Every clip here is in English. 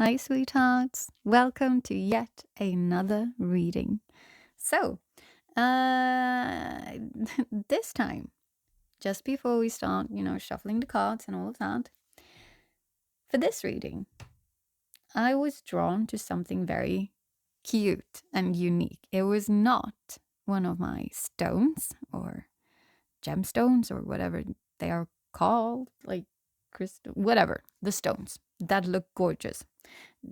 Hi, sweethearts. Welcome to yet another reading. So, uh, this time, just before we start, shuffling the cards and all of that, for this reading, I was drawn to something very cute and unique. It was not one of my stones or gemstones or whatever they are called, like crystal, whatever, the stones that look gorgeous.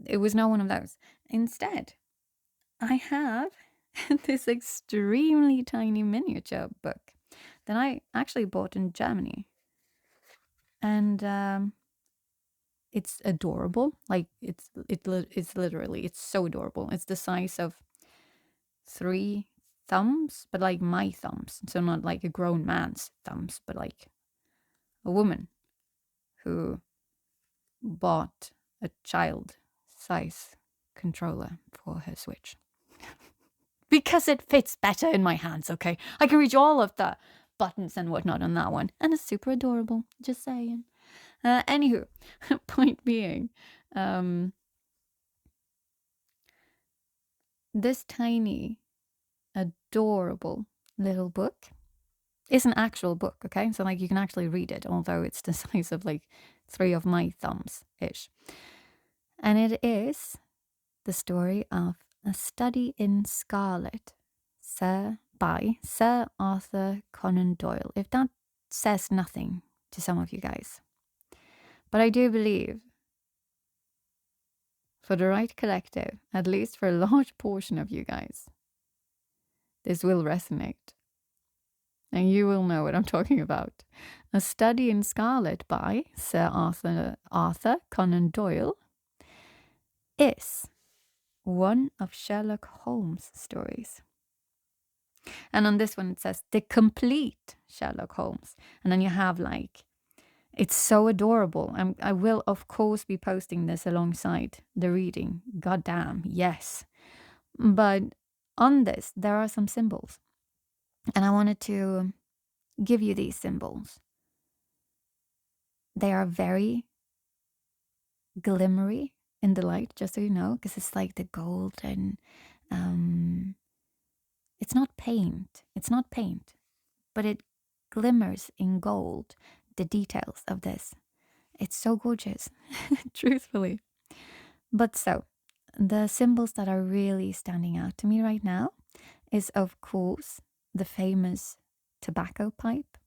It was not one of those. Instead, I have this extremely tiny miniature book that I actually bought in Germany. And it's adorable. Like it's literally it's so adorable. It's the size of 3 thumbs, but like my thumbs. So not like a grown man's thumbs, but like a woman who bought a child size controller for her Switch. Because it fits better in my hands, okay? I can reach all of the buttons and whatnot on that one. And it's super adorable, just saying. Anywho, point being, um, this tiny, adorable little book is an actual book, okay? So, like, you can actually read it, although it's the size of like 3 of my thumbs ish. And it is the story of A Study in Scarlet, by Sir Arthur Conan Doyle. If that says nothing to some of you guys. But I do believe for the right collective, at least for a large portion of you guys, this will resonate. And you will know what I'm talking about. A Study in Scarlet by Sir Arthur Conan Doyle is one of Sherlock Holmes' stories. And on this one, it says the complete Sherlock Holmes. And then you have like, it's so adorable. I will, of course, be posting this alongside the reading. Goddamn, yes. But on this, there are some symbols. And I wanted to give you these symbols. They are very glimmery in the light, just so you know, because it's like the gold and it's not paint. It's not paint, but it glimmers in gold, the details of this. It's so gorgeous, truthfully. But so, the symbols that are really standing out to me right now is, of course, the famous tobacco pipe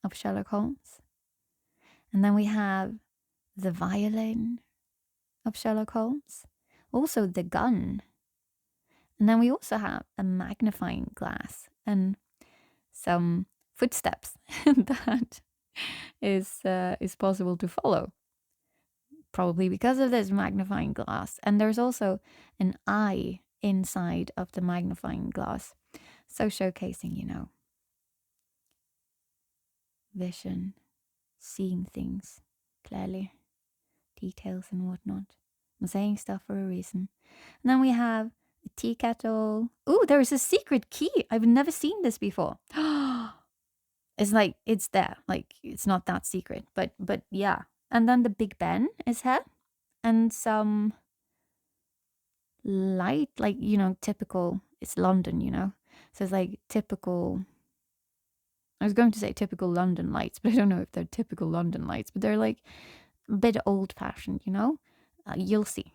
of Sherlock Holmes. And then we have the violin of Sherlock Holmes, also the gun. And then we also have a magnifying glass and some footsteps that is possible to follow, probably because of this magnifying glass. And there's also an eye inside of the magnifying glass, so showcasing, vision, seeing things clearly, details and whatnot. I'm saying stuff for a reason. And then we have a tea kettle. Ooh, there is a secret key. I've never seen this before. It's like it's there. Like it's not that secret, but yeah. And then the Big Ben is here, and some light, like typical. It's London, so it's like typical. I was going to say typical London lights, but I don't know if they're typical London lights, but they're like a bit old fashioned, you'll see,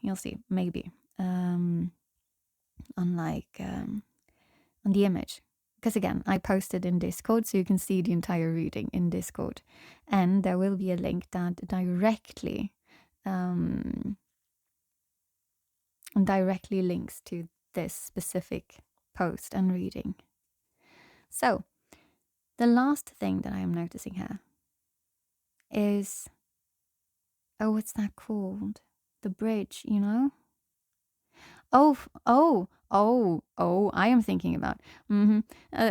maybe. On like on the image, because again, I posted in Discord, so you can see the entire reading in Discord, and there will be a link that directly links to this specific post and reading. So the last thing that I am noticing here is, oh, what's that called? The bridge, Oh, I am thinking about.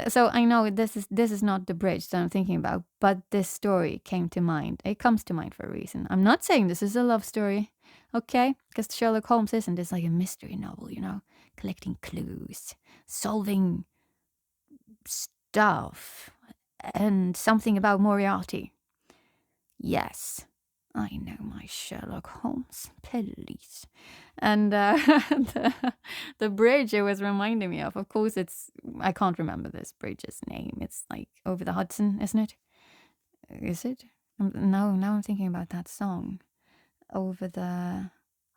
So I know this is not the bridge that I'm thinking about, but this story came to mind. It comes to mind for a reason. I'm not saying this is a love story, okay? Because Sherlock Holmes isn't. It's like a mystery novel, collecting clues, solving stuff, and something about Moriarty. Yes, I know my Sherlock Holmes, please. And the bridge it was reminding me of course, I can't remember this bridge's name. It's like over the Hudson, isn't it? Is it? No, now I'm thinking about that song. Over the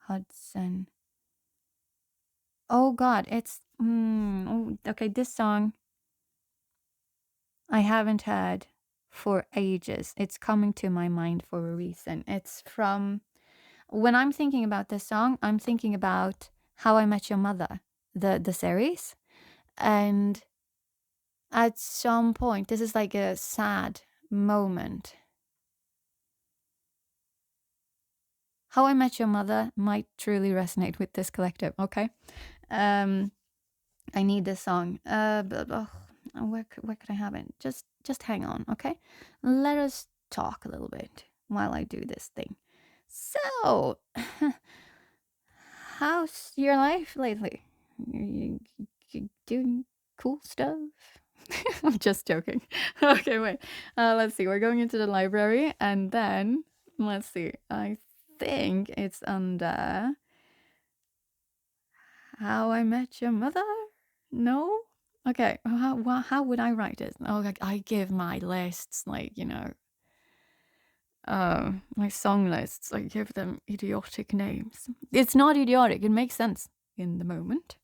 Hudson. Oh God, it's okay. This song I haven't heard for ages. It's coming to my mind for a reason. It's from when I'm thinking about this song, I'm thinking about How I Met Your Mother, the series, and at some point, this is like a sad moment. How I Met Your Mother might truly resonate with this collective. Okay. I need this song. Where could I have it? Just hang on, okay? Let us talk a little bit while I do this thing. So, how's your life lately? You doing cool stuff? I'm just joking. Okay, wait. Let's see. We're going into the library, and then let's see. I think it's under How I Met Your Mother. No? Okay, how would I write it? Oh, like I give my lists, like, my song lists, I give them idiotic names. It's not idiotic, it makes sense in the moment.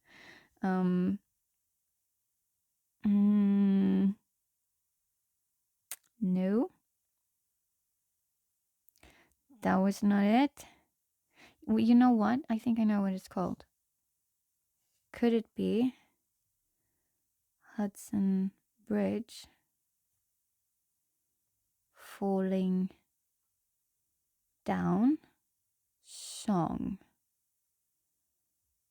No, that was not it. Well, you know what? I think I know what it's called. Could it be Hudson Bridge falling down song?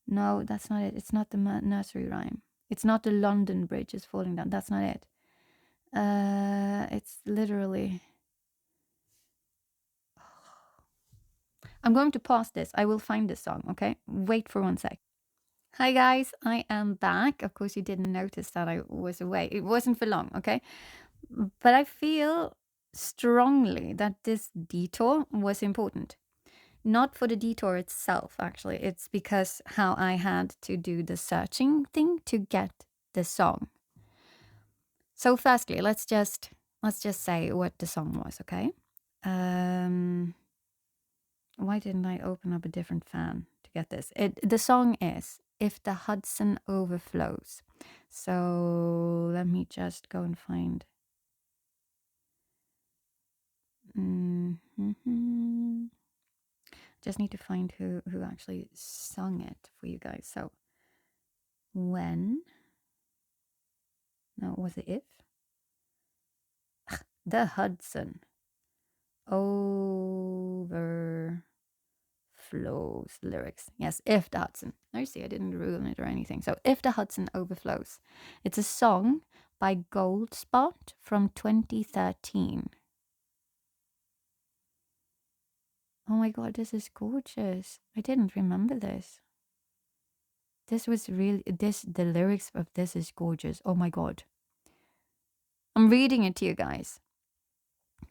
No, that's not it. It's not the nursery rhyme. It's not the London Bridge is falling down. That's not it. It's literally. I'm going to pause this. I will find this song, okay? Wait for 1 sec. Hi guys, I am back. Of course, you didn't notice that I was away. It wasn't for long, okay? But I feel strongly that this detour was important. Not for the detour itself, actually. It's because how I had to do the searching thing to get the song. So firstly, let's just say what the song was, okay? Why didn't I open up a different fan to get this? The song is If the Hudson Overflows. So let me just go and find. Just need to find who actually sung it for you guys. So when? No, was it if? The Hudson overflows lyrics. Yes, If the Hudson. Now you see, I didn't ruin it or anything. So If the Hudson Overflows. It's a song by Goldspot from 2013. Oh my god, this is gorgeous. I didn't remember this. This was really the lyrics of this is gorgeous. Oh my god. I'm reading it to you guys.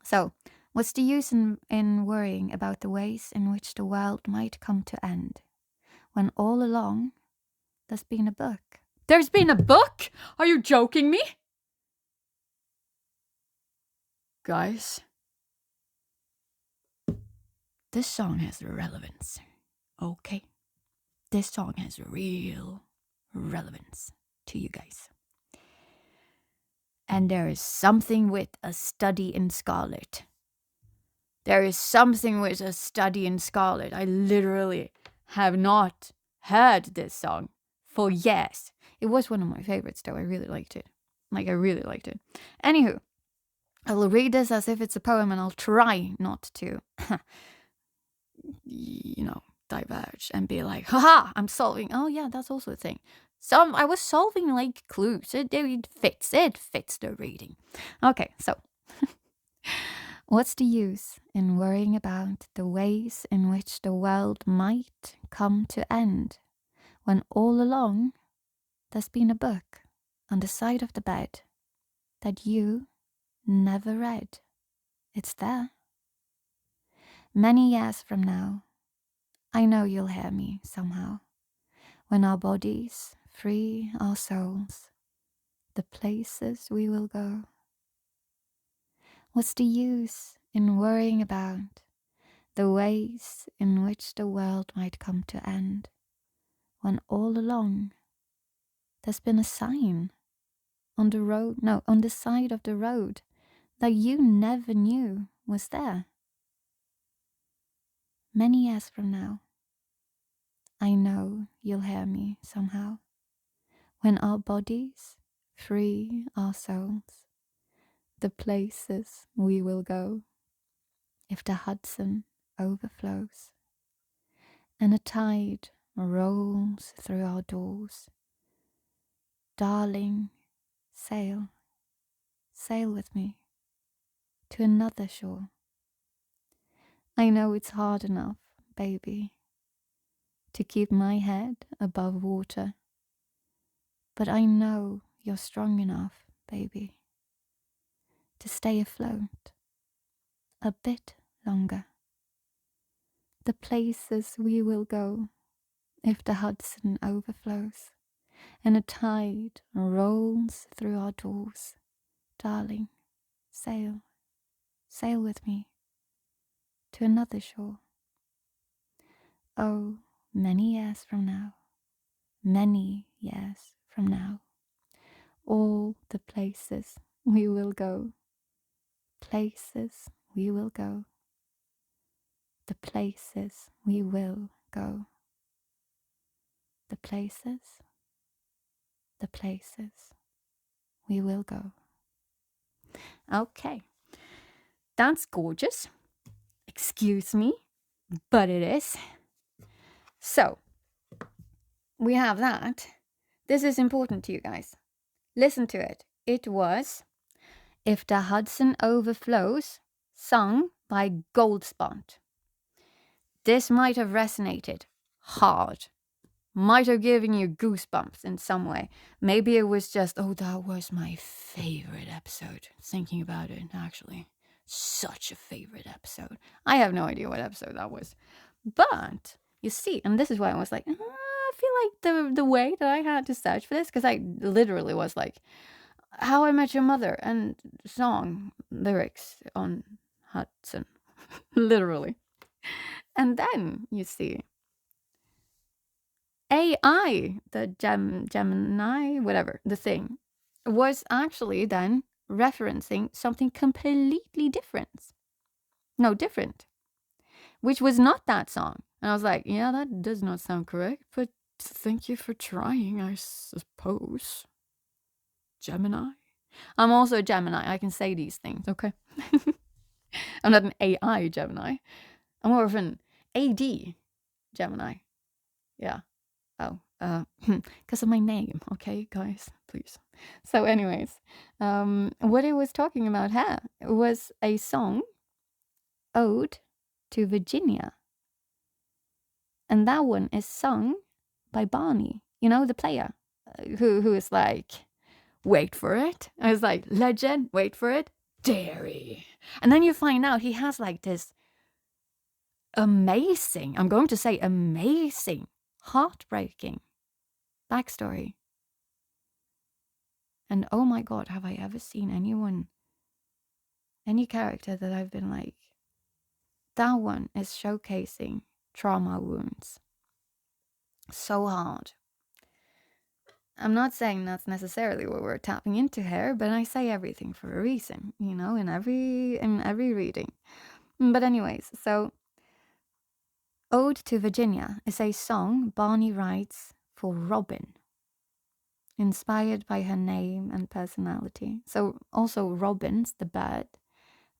So, what's the use in worrying about the ways in which the world might come to end, when all along there's been a book? There's been a book? Are you joking me? Guys, this song has relevance, okay? This song has real relevance to you guys. And there is something with A Study in Scarlet. There is something with A Study in Scarlet. I literally have not heard this song for years. It was one of my favorites, though. I really liked it. Anywho, I will read this as if it's a poem, and I'll try not to, diverge and be like, haha, I'm solving. Oh, yeah, that's also a thing. I was solving like clues. It fits the reading. Okay, so what's the use in worrying about the ways in which the world might come to end, when all along there's been a book on the side of the bed that you never read? It's there. Many years from now, I know you'll hear me somehow. When our bodies free our souls, the places we will go. What's the use in worrying about the ways in which the world might come to end, when all along there's been a sign on the road, no, on the side of the road that you never knew was there? Many years from now, I know you'll hear me somehow. When our bodies free our souls, the places we will go. If the Hudson overflows and a tide rolls through our doors, darling, sail, sail with me to another shore. I know it's hard enough, baby, to keep my head above water, but I know you're strong enough, baby, to stay afloat a bit longer. The places we will go if the Hudson overflows and a tide rolls through our doors. Darling, sail, sail with me to another shore. Oh, many years from now, many years from now, all the places we will go, places we will go, the places we will go, the places we will go. Okay, that's gorgeous. Excuse me, but it is. So, we have that. This is important to you guys. Listen to it. It was If the Hudson Overflows, sung by Goldspot. This might have resonated hard. Might have given you goosebumps in some way. Maybe it was just, oh, that was my favorite episode. Thinking about it, actually. Such a favorite episode. I have no idea what episode that was. But, you see, and this is why I was like, I feel like the way that I had to search for this, because I literally was like, How I Met Your Mother and song lyrics on Hudson. Literally. And then, you see, AI, the Gemini, whatever, the thing, was actually then referencing something completely different. No, different. Which was not that song. And I was like, yeah, that does not sound correct, but thank you for trying, I suppose. Gemini? I'm also a Gemini. I can say these things, okay? I'm not an AI Gemini. I'm more of an AD Gemini. Yeah. Oh, because of my name, okay, guys, please. So, anyways, what it was talking about here was a song, Ode to Virginia. And that one is sung by Barney, you know, the player, who is like, wait for it. I was like, legend, wait for it, dairy. And then you find out he has like this amazing, I'm going to say amazing, heartbreaking backstory. And oh my God, have I ever seen any character that I've been like, that one is showcasing trauma wounds so hard. I'm not saying that's necessarily what we're tapping into here, but I say everything for a reason, you know, in every reading. But anyways, so Ode to Virginia is a song Barney writes for Robin, inspired by her name and personality. So also robins, the bird,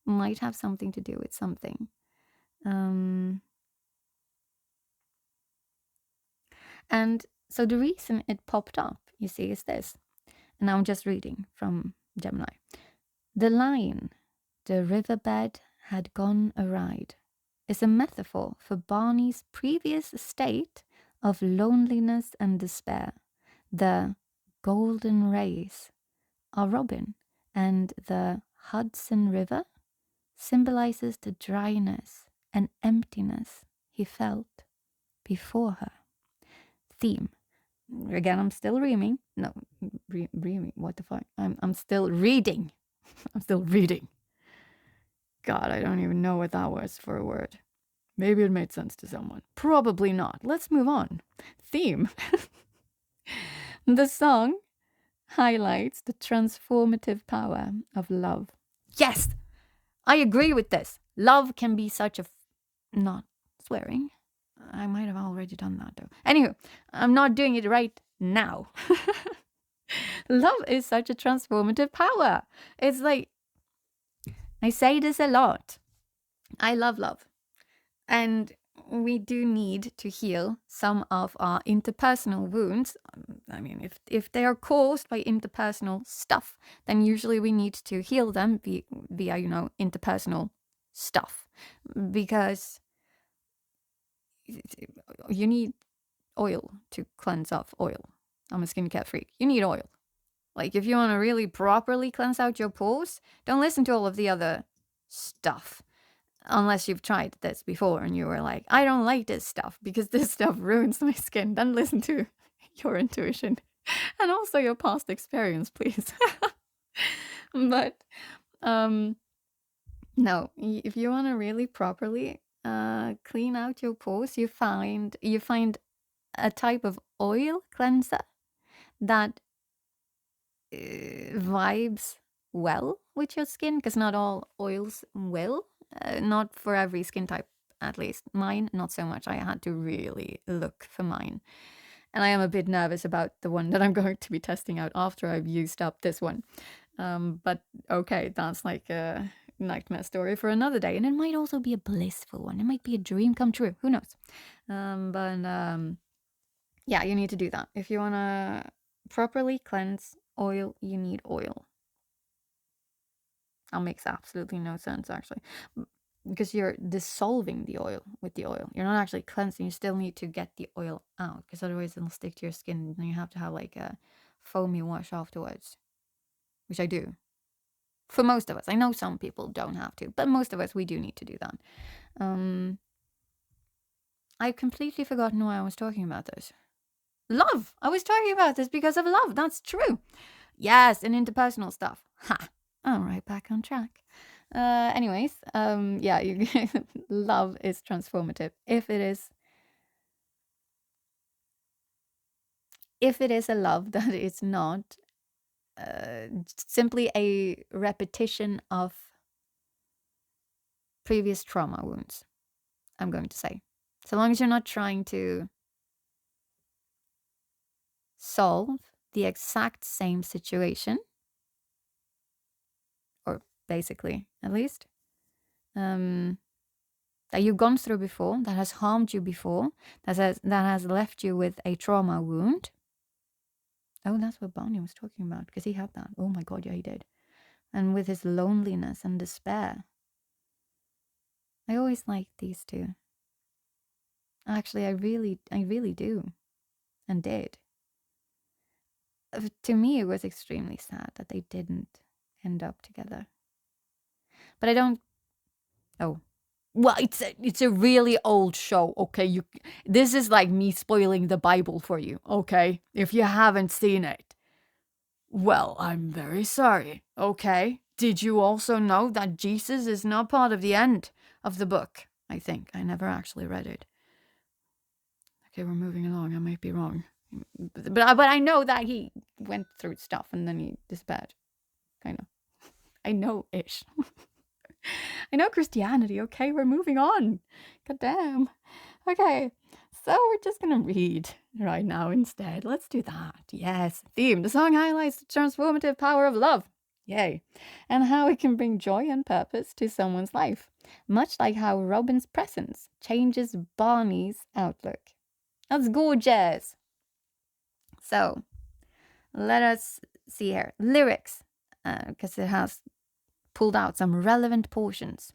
might have something to do with something. And so the reason it popped up, you see, is this. And I'm just reading from Gemini. The line, the riverbed had gone a ride, is a metaphor for Barney's previous state of loneliness and despair. The golden rays are Robin, and the Hudson River symbolizes the dryness and emptiness he felt before her. Theme. Again, I'm still reaming. No, reaming. What the fuck? I'm still reading. I'm still reading. God, I don't even know what that was for a word. Maybe it made sense to someone. Probably not. Let's move on. Theme. The song highlights the transformative power of love. Yes, I agree with this. Love can be such a... Not swearing. I might have already done that though. Anyway, I'm not doing it right now. Love is such a transformative power. It's like, I say this a lot. I love love. And we do need to heal some of our interpersonal wounds. I mean, if they are caused by interpersonal stuff, then usually we need to heal them via, interpersonal stuff. Because you need oil to cleanse off oil. I'm a skincare freak. You need oil. Like, if you want to really properly cleanse out your pores, don't listen to all of the other stuff. Unless you've tried this before and you were like, I don't like this stuff because this stuff ruins my skin. Then listen to your intuition and also your past experience, please. But no, if you want to really properly clean out your pores, you find a type of oil cleanser that vibes well with your skin, because not all oils will. Not for every skin type, at least. Mine, not so much. I had to really look for mine. And I am a bit nervous about the one that I'm going to be testing out after I've used up this one. But okay, that's like a nightmare story for another day. And it might also be a blissful one. It might be a dream come true. Who knows? Yeah, you need to do that. If you want to properly cleanse oil, you need oil. That makes absolutely no sense, actually. Because you're dissolving the oil with the oil. You're not actually cleansing. You still need to get the oil out, because otherwise it'll stick to your skin. And you have to have like a foamy wash afterwards, which I do. For most of us. I know some people don't have to, but most of us, we do need to do that. I've completely forgotten why I was talking about this. Love! I was talking about this because of love. That's true. Yes, and interpersonal stuff. Ha! All right, back on track. Anyways, yeah, love is transformative. If it is a love that is not simply a repetition of previous trauma wounds, I'm going to say. So long as you're not trying to solve the exact same situation, or basically, at least, that you've gone through before, that has harmed you before, that has left you with a trauma wound. Oh, that's what Barney was talking about, because he had that. Oh my God, yeah, he did. And with his loneliness and despair. I always liked these two. Actually, I really do. And did. To me, it was extremely sad that they didn't end up together. But I don't... Oh. Well, it's a really old show, okay? This is like me spoiling the Bible for you, okay? If you haven't seen it. Well, I'm very sorry, okay? Did you also know that Jesus is not part of the end of the book? I think. I never actually read it. Okay, we're moving along. I might be wrong. But I know that he went through stuff and then he despaired. Kind of. I know-ish. I know Christianity, okay? We're moving on. God damn. Okay, so we're just gonna read right now instead. Let's do that. Yes. Theme. The song highlights the transformative power of love. Yay. And how it can bring joy and purpose to someone's life. Much like how Robin's presence changes Barney's outlook. That's gorgeous. So, let us see here. Lyrics. Because it has pulled out some relevant portions.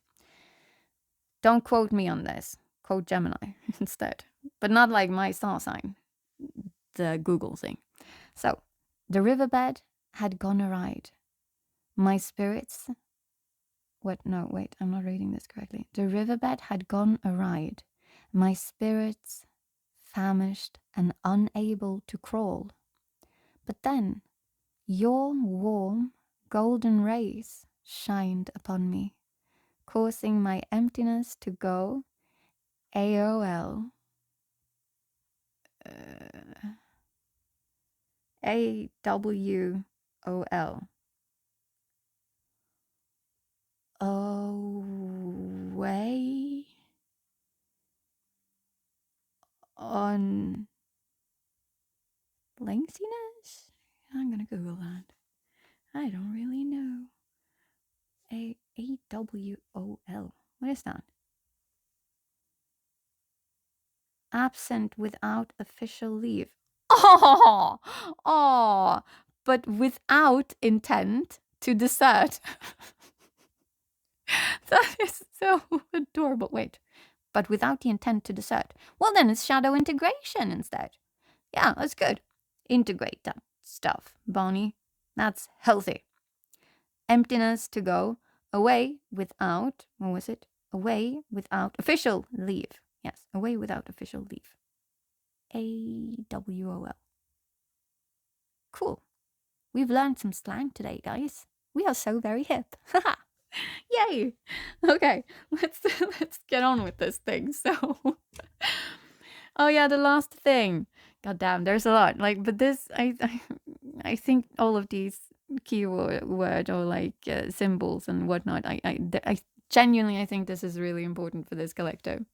Don't quote me on this. Quote Gemini instead. But not like my star sign. The Google thing. So, the riverbed had gone a ride. My spirits... What? No, wait, I'm not reading this correctly. The riverbed had gone a ride. My spirits famished and unable to crawl. But then your warm golden rays shined upon me, causing my emptiness to go AOL. AWOL. Away on lengthiness? I'm gonna Google that. I don't really know. AWOL. What is that? Absent without official leave. Oh, but without intent to desert. That is so adorable. Wait, but without the intent to desert. Well, then it's shadow integration instead. Yeah, that's good. Integrate that stuff, Bonnie. That's healthy. Emptiness to go away without, what was it? Away without official leave. Yes, away without official leave. AWOL. Cool. We've learned some slang today, guys. We are so very hip. Yay. Okay, let's get on with this thing. So oh yeah, the last thing. God damn, there's a lot. Like, but this, I think all of these keyword or like symbols and whatnot. I genuinely, I think this is really important for this collector,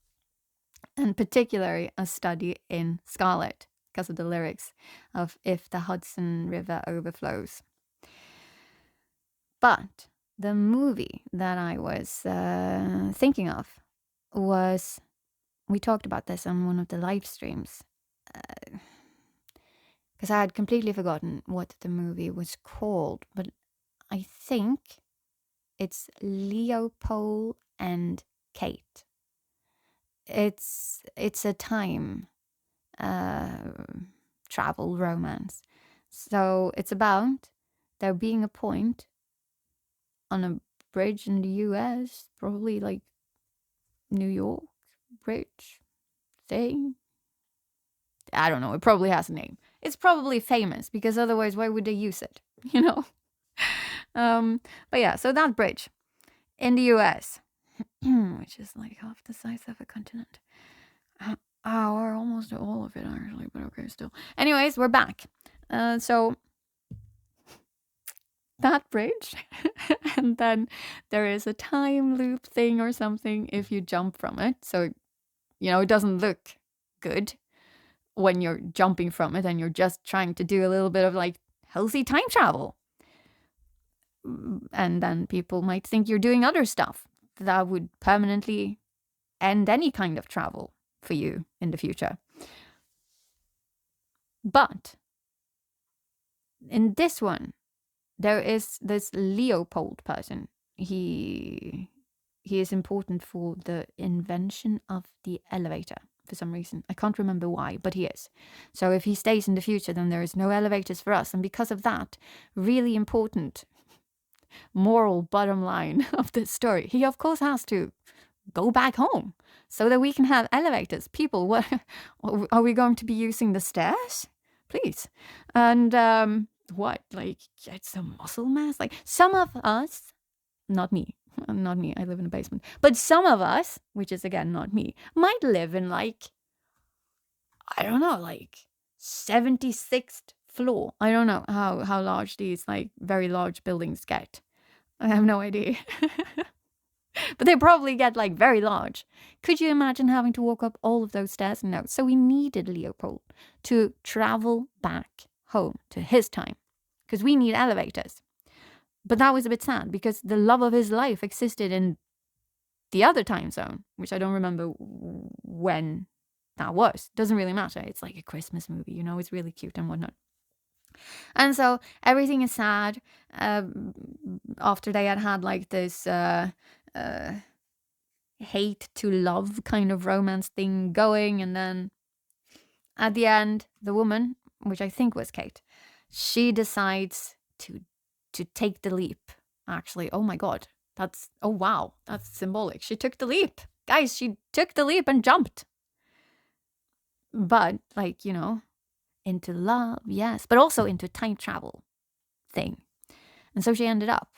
and particularly a study in Scarlet because of the lyrics of "If the Hudson River Overflows." But the movie that I was thinking of was, we talked about this on one of the live streams, because I had completely forgotten what the movie was called, but I think it's Leopold and Kate. It's a time travel romance. So it's about there being a point on a bridge in the US, probably like New York bridge thing. I don't know. It probably has a name. It's probably famous because otherwise, why would they use it? You know. But yeah, so that bridge in the US, which is like half the size of a continent. Or almost all of it actually, but okay, still. Anyways, we're back. So that bridge, and then there is a time loop thing or something if you jump from it. So, you know, it doesn't look good when you're jumping from it and you're just trying to do a little bit of like healthy time travel. And then people might think you're doing other stuff that would permanently end any kind of travel for you in the future. But in this one, there is this Leopold person. He is important for the invention of the elevator for some reason. I can't remember why, but he is. So if he stays in the future, then there is no elevators for us. And because of that, really important moral bottom line of this story, he of course has to go back home so that we can have elevators. People, what are we going to be using the stairs? Please. And what, like, get some muscle mass? Like, some of us, not me, I live in a basement, but some of us, which is again not me, might live in like, I don't know, like 76th floor. I don't know how large these like very large buildings get. I have no idea. But they probably get like very large. Could you imagine having to walk up all of those stairs? No. So we needed Leopold to travel back home to his time because we need elevators. But that was a bit sad because the love of his life existed in the other time zone, which I don't remember when that was. Doesn't really matter. It's like a Christmas movie, you know, it's really cute and whatnot. And so everything is sad after they had like this hate to love kind of romance thing going. And then at the end, the woman, which I think was Kate, she decides to take the leap. Actually, oh my God, oh wow, that's symbolic. She took the leap. Guys, she took the leap and jumped. But like, into love, yes, but also into time travel thing. And so she ended up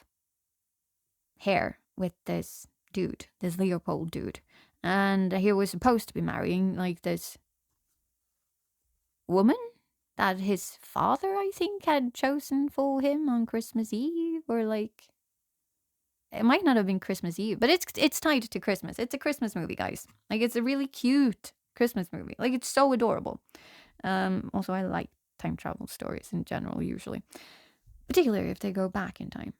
here with this dude, this Leopold dude. And he was supposed to be marrying like this woman that his father, I think, had chosen for him on Christmas Eve, or like it might not have been Christmas Eve, but it's tied to Christmas. It's a Christmas movie, guys. Like it's a really cute Christmas movie. Like it's so adorable. Also I like time travel stories in general usually, particularly if they go back in time.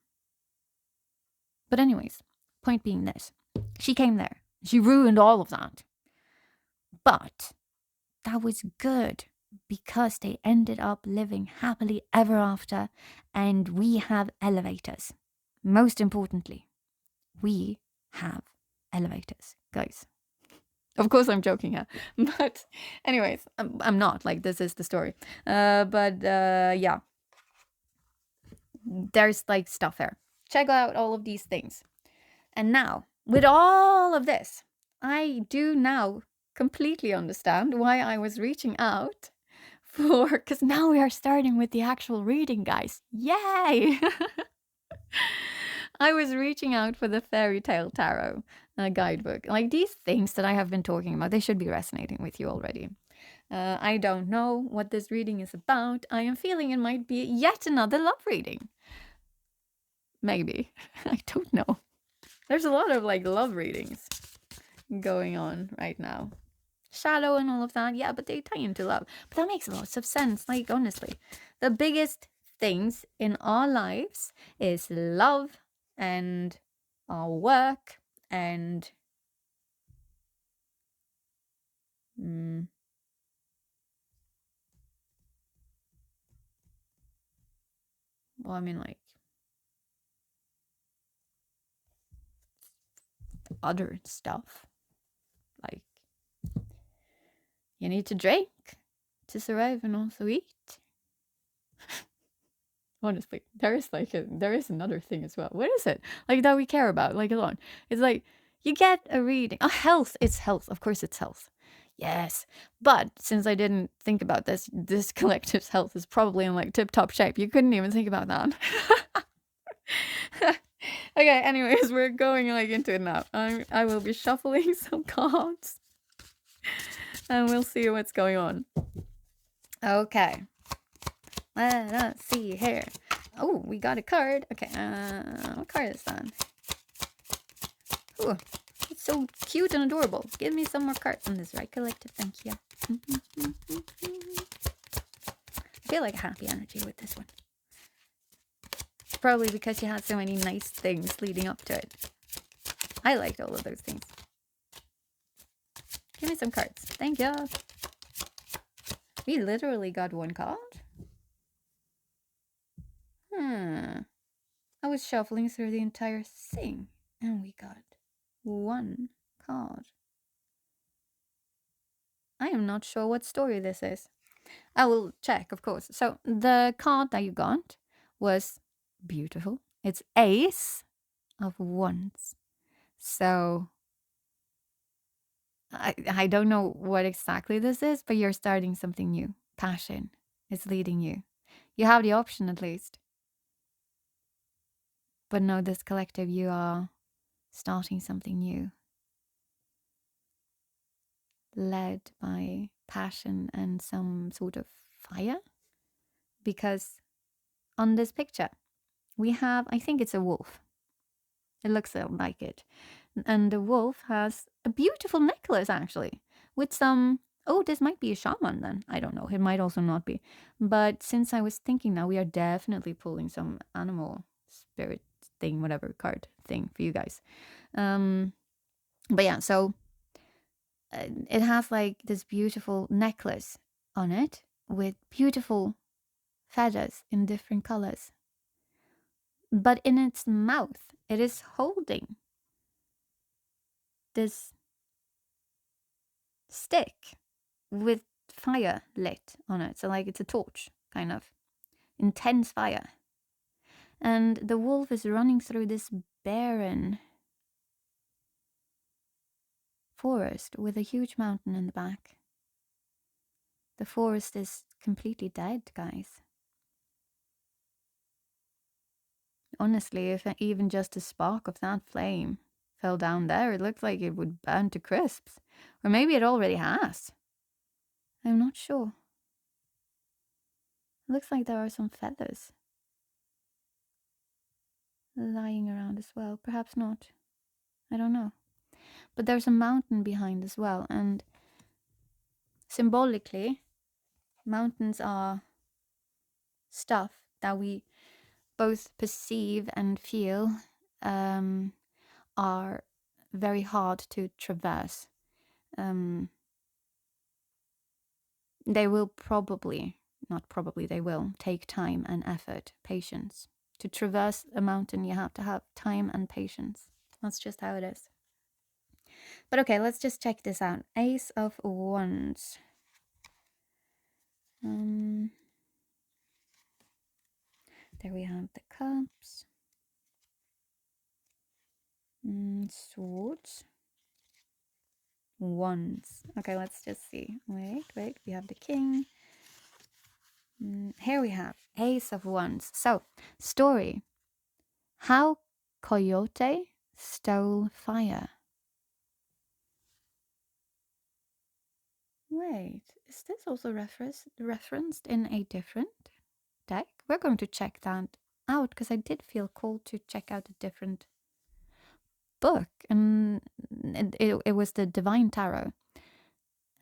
But anyways, point being this. She came there. She ruined all of that. But that was good because they ended up living happily ever after, and we have elevators. Most importantly, we have elevators, guys. Of course, I'm joking here, but anyways, I'm not. Like this is the story. But yeah, there's like stuff here. Check out all of these things, and now with all of this, I do now completely understand why I was reaching out for, because now we are starting with the actual reading, guys. Yay! I was reaching out for the Fairy Tale Tarot guidebook. Like these things that I have been talking about, they should be resonating with you already. I don't know what this reading is about. I am feeling it might be yet another love reading. Maybe. I don't know. There's a lot of like love readings going on right now. Shadow and all of that, yeah, but they tie into love. But that makes lots of sense. Like honestly, the biggest things in our lives is love and our work and well, I mean like other stuff. Like you need to drink to survive and also eat. Honestly, there is another thing as well. What is it? Like that we care about, like a lot. It's like you get a reading. Oh, health. It's health. Of course it's health. Yes. But since I didn't think about this collective's health is probably in like tip-top shape. You couldn't even think about that. Okay, anyways, we're going like into it now. I will be shuffling some cards. And we'll see what's going on. Okay. Let us see here. Oh, we got a card. Okay, what card is that? Ooh, it's so cute and adorable. Give me some more cards on this, right, collective? Thank you. I feel like a happy energy with this one. Probably because you had so many nice things leading up to it. I liked all of those things. Give me some cards. Thank you. We literally got one card. I was shuffling through the entire thing, and we got one card. I am not sure what story this is. I will check, of course. So the card that you got was beautiful. It's Ace of Wands. So I don't know what exactly this is, but you're starting something new. Passion is leading you. You have the option at least. But no, this collective, you are starting something new. Led by passion and some sort of fire. Because on this picture, we have, I think it's a wolf. It looks like it. And the wolf has a beautiful necklace, actually, with some... Oh, this might be a shaman then. I don't know. It might also not be. But since I was thinking now, we are definitely pulling some animal spirit thing, whatever card thing for you guys. But yeah, so it has like this beautiful necklace on it with beautiful feathers in different colors. But in its mouth, it is holding this stick with fire lit on it. So like it's a torch, kind of. Intense fire. And the wolf is running through this barren forest with a huge mountain in the back. The forest is completely dead, guys. Honestly, if even just a spark of that flame fell down there, it looked like it would burn to crisps. Or maybe it already has. I'm not sure. It looks like there are some feathers lying around as well. Perhaps not. I don't know. But there's a mountain behind as well. And symbolically, mountains are stuff that we both perceive and feel are very hard to traverse. They will probably, not probably, they will take time and effort, patience. To traverse a mountain, you have to have time and patience. That's just how it is. But okay, let's just check this out. Ace of Wands. There we have the cups. Swords. Wands. Okay, let's just see. Wait. We have the king. Here we have Ace of Wands. So, story. How Coyote stole fire. Wait, is this also referenced in a different deck? We're going to check that out because I did feel called to check out a different book, and it was the Divine Tarot,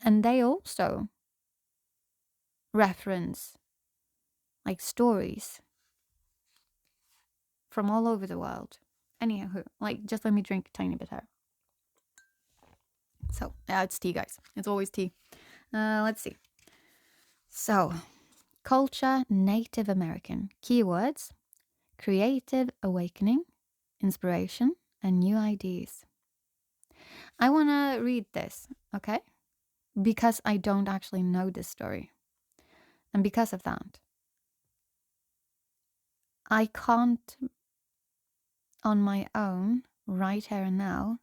and they also reference like stories from all over the world. Anyhow, like just let me drink a tiny bit here. So yeah, it's tea, guys. It's always tea. Let's see. So, culture, Native American keywords: creative awakening, inspiration, and new ideas. I want to read this, okay? Because I don't actually know this story. And because of that, I can't, on my own, right here and now,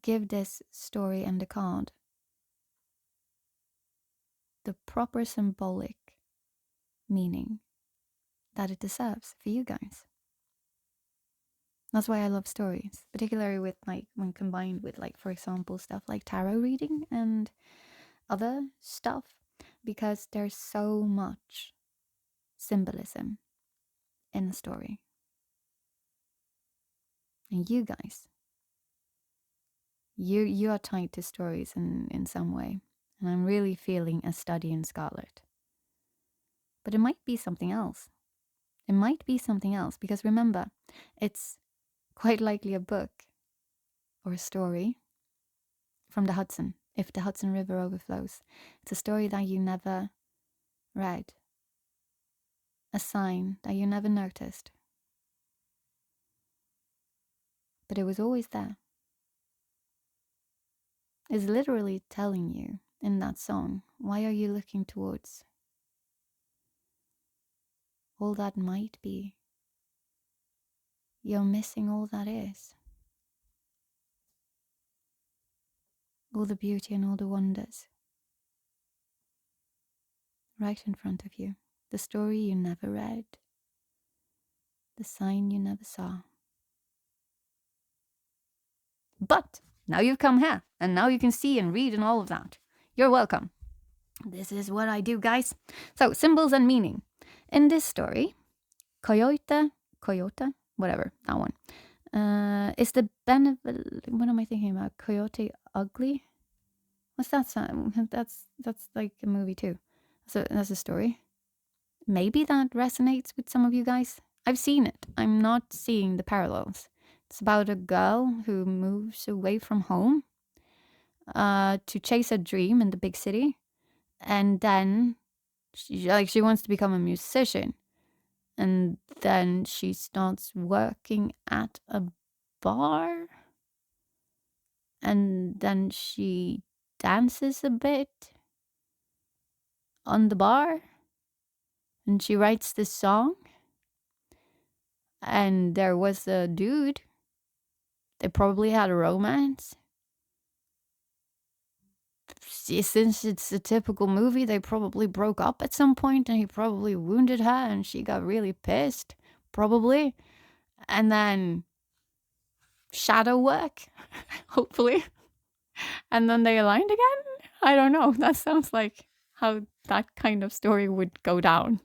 give this story and the card the proper symbolic meaning that it deserves for you guys. That's why I love stories, particularly with like when combined with like, for example, stuff like tarot reading and other stuff, because there's so much symbolism in a story. And you guys, you are tied to stories in some way. And I'm really feeling a study in Scarlet. But it might be something else. It might be something else, because remember, it's quite likely a book or a story from the Hudson, if the Hudson River overflows. It's a story that you never read, a sign that you never noticed. But it was always there. It's literally telling you in that song, why are you looking towards all that might be? You're missing all that is. All the beauty and all the wonders. Right in front of you. The story you never read. The sign you never saw. But now you've come here, and now you can see and read and all of that. You're welcome. This is what I do, guys. So, symbols and meaning. In this story, coyote, whatever, that one, is the what am I thinking about? Coyote ugly? What's that sound? That's like a movie too. So that's a story. Maybe that resonates with some of you guys. I've seen it. I'm not seeing the parallels. It's about a girl who moves away from home to chase a dream in the big city, and then she wants to become a musician, and then she starts working at a bar, and then she dances a bit on the bar, and she writes this song, and there was a dude. They probably had a romance. since it's a typical movie, they probably broke up at some point and he probably wounded her and she got really pissed, probably. And then shadow work, hopefully. And then they aligned again? I don't know. That sounds like how that kind of story would go down.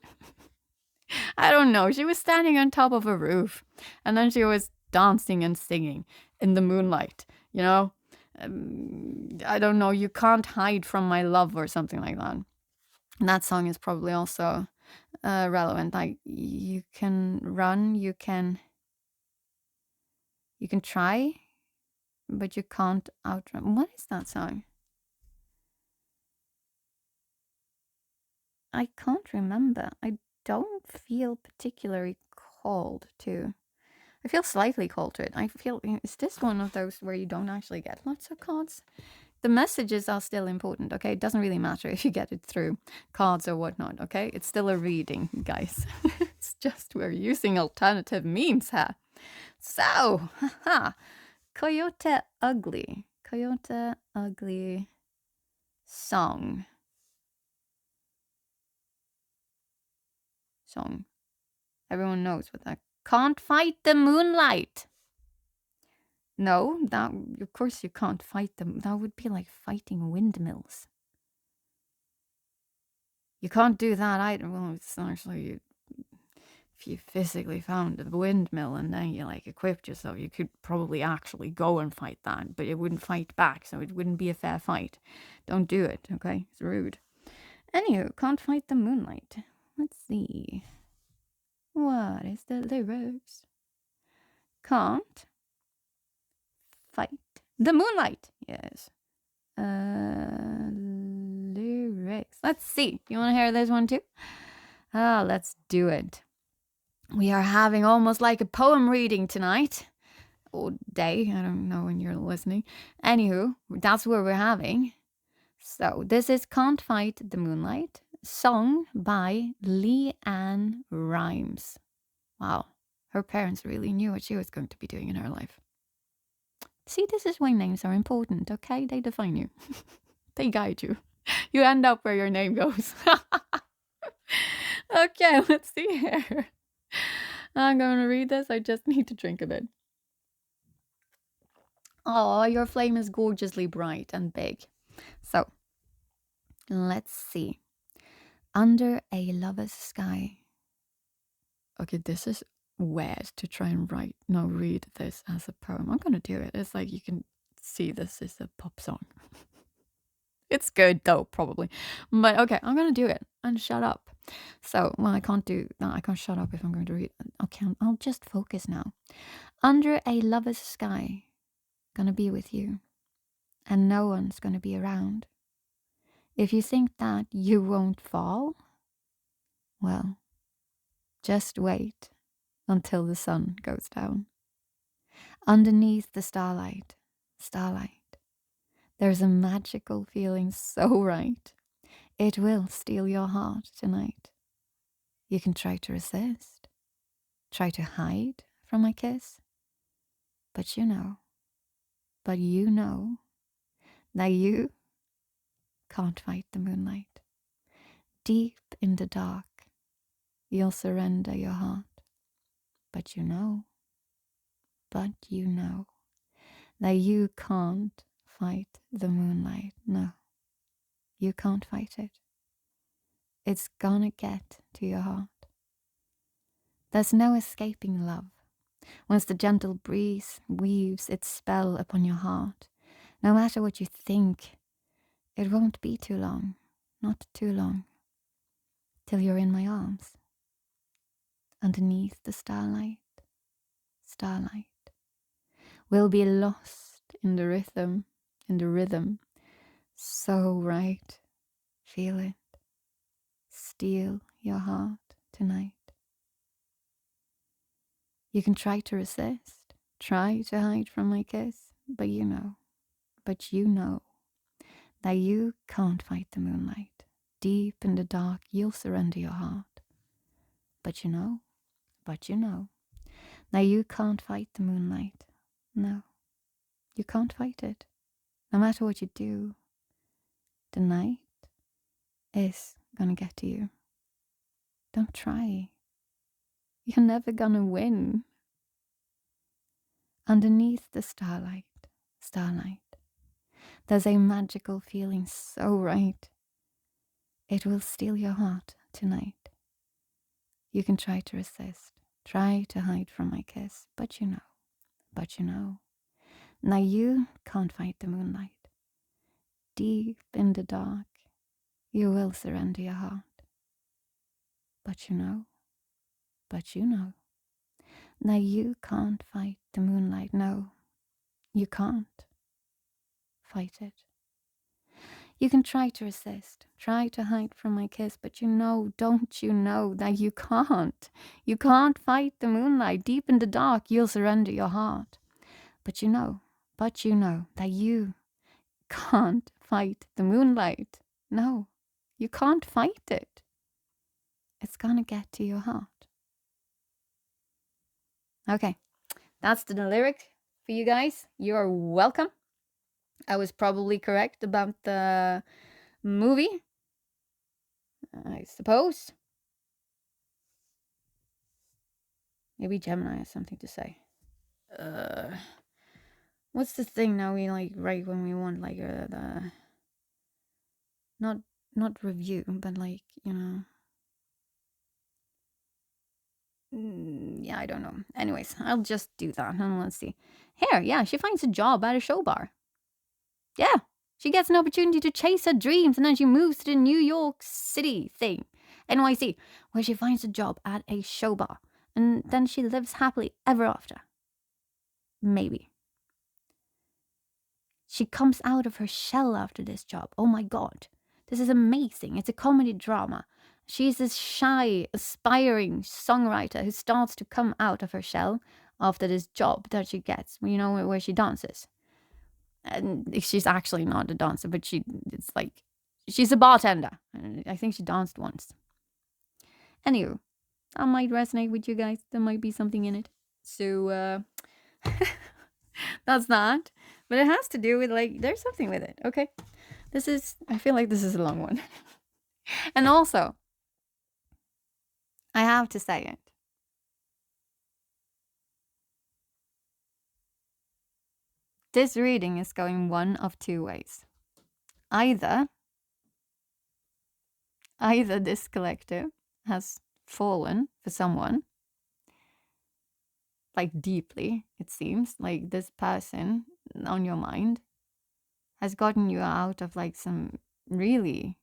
I don't know. She was standing on top of a roof and then she was dancing and singing in the moonlight, you know? I don't know. You can't hide from my love or something like that. And that song is probably also relevant. Like you can run, you can try, but you can't outrun. What is that song? I can't remember. I don't feel particularly called to. I feel slightly called to it. I feel, is this one of those where you don't actually get lots of cards? The messages are still important, okay? It doesn't really matter if you get it through cards or whatnot, okay? It's still a reading, guys. It's just we're using alternative means here. So, haha, Coyote Ugly. Coyote Ugly song. Everyone knows what that. Can't fight the moonlight. No, that of course you can't fight them. That would be like fighting windmills. You can't do that either. Well, it's actually if you physically found a windmill and then you like equipped yourself, you could probably actually go and fight that, but it wouldn't fight back, so it wouldn't be a fair fight. Don't do it, okay? It's rude. Anywho, can't fight the moonlight. Let's see. What is the lyrics? Can't fight the moonlight. Yes. Lyrics. Let's see. You want to hear this one too? Let's do it. We are having almost like a poem reading tonight. Or day. I don't know when you're listening. Anywho, that's what we're having. So this is Can't Fight the Moonlight, sung by Leanne Rimes. Wow. Her parents really knew what she was going to be doing in her life. See, this is why names are important, okay? They define you. They guide you. You end up where your name goes. Okay, let's see here. I'm going to read this. I just need to drink a bit. Oh, your flame is gorgeously bright and big. So, let's see. Under a lover's sky. Okay, this is weird to try and read this as a poem. I'm going to do it. It's like you can see this is a pop song. It's good though, probably. But okay, I'm going to do it and shut up. So, well, I can't shut up if I'm going to read. Okay, I'll just focus now. Under a lover's sky, gonna be with you, and no one's gonna be around. If you think that you won't fall, well, just wait until the sun goes down. Underneath the starlight, there's a magical feeling so right. It will steal your heart tonight. You can try to resist, try to hide from my kiss, but you know that you can't fight the moonlight. Deep in the dark, you'll surrender your heart. But you know that you can't fight the moonlight. No, you can't fight it. It's gonna get to your heart. There's no escaping love. Once the gentle breeze weaves its spell upon your heart, no matter what you think, it won't be too long, not too long, till you're in my arms. Underneath the starlight, we'll be lost in the rhythm, so right. Feel it, steal your heart tonight. You can try to resist, try to hide from my kiss, but you know that you can't fight the moonlight. Deep in the dark, you'll surrender your heart. But you know that you can't fight the moonlight. No, you can't fight it. No matter what you do, the night is gonna get to you. Don't try. You're never gonna win. Underneath the starlight, there's a magical feeling so right. It will steal your heart tonight. You can try to resist, try to hide from my kiss, but you know. Now you can't fight the moonlight. Deep in the dark, you will surrender your heart. But you know. Now you can't fight the moonlight. No, you can't fight it. You can try to resist, try to hide from my kiss, but don't you know that you can't? You can't fight the moonlight. Deep in the dark, you'll surrender your heart. But you know that you can't fight the moonlight. No, you can't fight it. It's gonna get to your heart. Okay, that's the lyric for you guys. You're welcome. I was probably correct about the movie, I suppose. Maybe Gemini has something to say. What's the thing now we like write when we want like the not review, but like, you know. Yeah, I don't know. Anyways, I'll just do that and let's see. Here, yeah, she finds a job at a show bar. Yeah, she gets an opportunity to chase her dreams and then she moves to the New York City thing, NYC, where she finds a job at a show bar. And then she lives happily ever after. Maybe. She comes out of her shell after this job. Oh my god. This is amazing. It's a comedy drama. She's this shy, aspiring songwriter who starts to come out of her shell after this job that she gets, you know, where she dances. And she's actually not a dancer, but it's like, she's a bartender. I think she danced once. Anywho, that might resonate with you guys. There might be something in it. So, that's that. But it has to do with, like, there's something with it, okay? I feel like this is a long one. And also, I have to say it. This reading is going one of two ways. Either this collective has fallen for someone, like deeply, it seems, like this person on your mind has gotten you out of like some really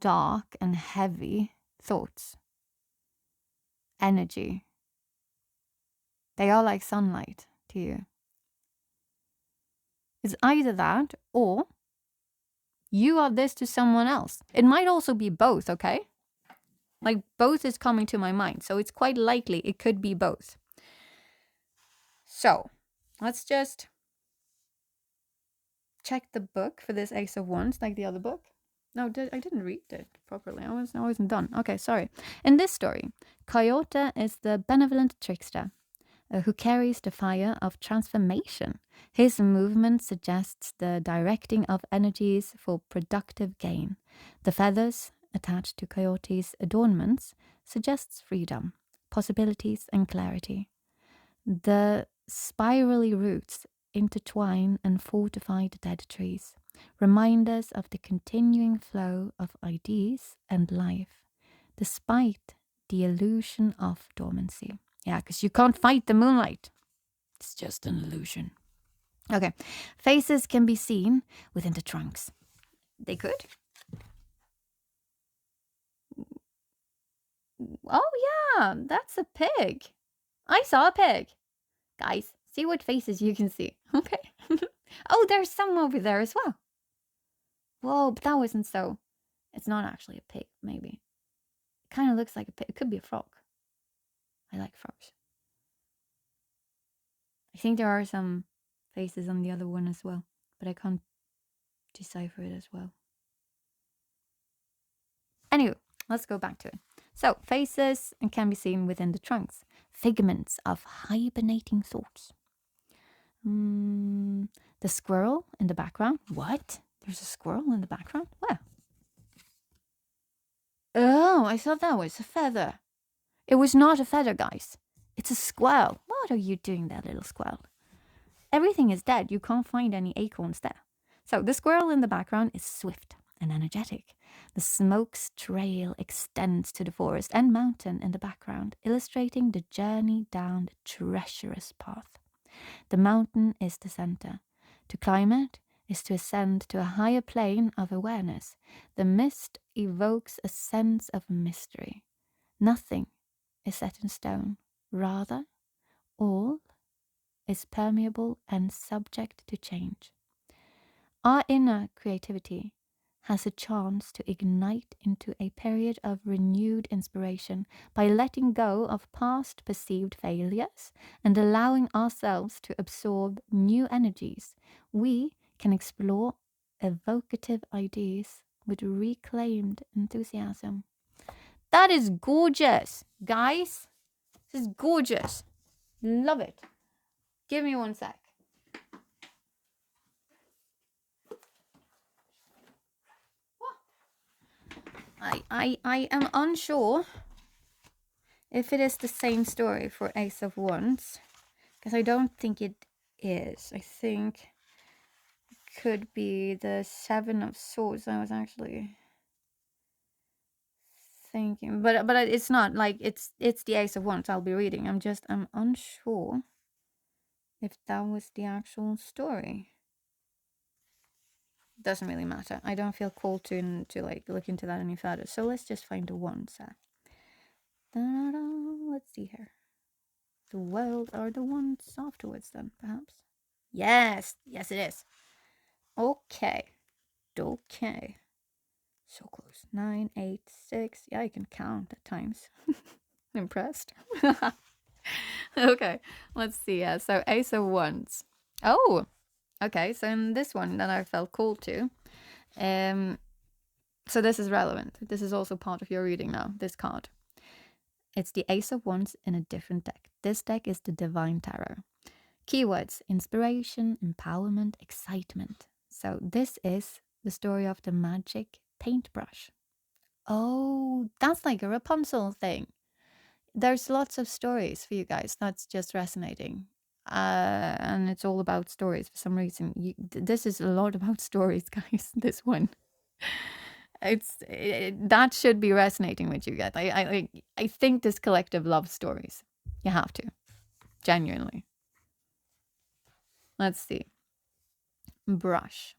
dark and heavy thoughts, energy. They are like sunlight to you. It's either that or you are this to someone else. It might also be both, okay? Like both is coming to my mind. So it's quite likely it could be both. So let's just check the book for this Ace of Wands, like the other book. No, I didn't read it properly. I wasn't done. Okay, sorry. In this story, Coyote is the benevolent trickster who carries the fire of transformation. His movement suggests the directing of energies for productive gain. The feathers attached to Coyote's adornments suggests freedom, possibilities, and clarity. The spirally roots intertwine and fortify the dead trees, reminders of the continuing flow of ideas and life, despite the illusion of dormancy. Yeah, because you can't fight the moonlight. It's just an illusion. Okay, faces can be seen within the trunks. They could. Oh yeah, that's a pig. I saw a pig. Guys, see what faces you can see. Okay. Oh, there's some over there as well. Whoa, but that wasn't so. It's not actually a pig, maybe. It kind of looks like a pig. It could be a frog. I like frogs. I think there are some faces on the other one as well, but I can't decipher it as well. Anyway, let's go back to it. So, faces can be seen within the trunks, figments of hibernating thoughts. The squirrel in the background. What? There's a squirrel in the background? Where? Oh, I thought that was a feather. It was not a feather, guys. It's a squirrel. What are you doing there, little squirrel? Everything is dead. You can't find any acorns there. So the squirrel in the background is swift and energetic. The smoke's trail extends to the forest and mountain in the background, illustrating the journey down the treacherous path. The mountain is the center. To climb it is to ascend to a higher plane of awareness. The mist evokes a sense of mystery. Nothing is set in stone. Rather, all is permeable and subject to change. Our inner creativity has a chance to ignite into a period of renewed inspiration by letting go of past perceived failures and allowing ourselves to absorb new energies. We can explore evocative ideas with reclaimed enthusiasm. That is gorgeous, guys. This is gorgeous. Love it. Give me one sec. I am unsure if it is the same story for Ace of Wands, because I don't think it is. I think it could be the Seven of Swords. I was actually thinking, but it's not. Like it's the Ace of Wands I'll be reading. I'm unsure if that was the actual story. Doesn't really matter. I don't feel called to like look into that any further. So let's just find the wands. Let's see here. The world are the ones afterwards then, perhaps. Yes, yes it is. Okay. Okay. So close. 9, 8, 6. Yeah, I can count at times. Impressed. Okay, let's see. So Ace of Wands. Oh, okay. So in this one that I felt called to, so this is relevant. This is also part of your reading now, this card. It's the Ace of Wands in a different deck. This deck is the Divine Tarot. Keywords: inspiration, empowerment, excitement. So this is the story of the magic paintbrush. Oh, that's like a Rapunzel thing. There's lots of stories for you guys. That's just resonating. And it's all about stories for some reason. This is a lot about stories, guys. This one. That should be resonating with you guys. I think this collective loves stories. You have to, genuinely. Let's see. Brush.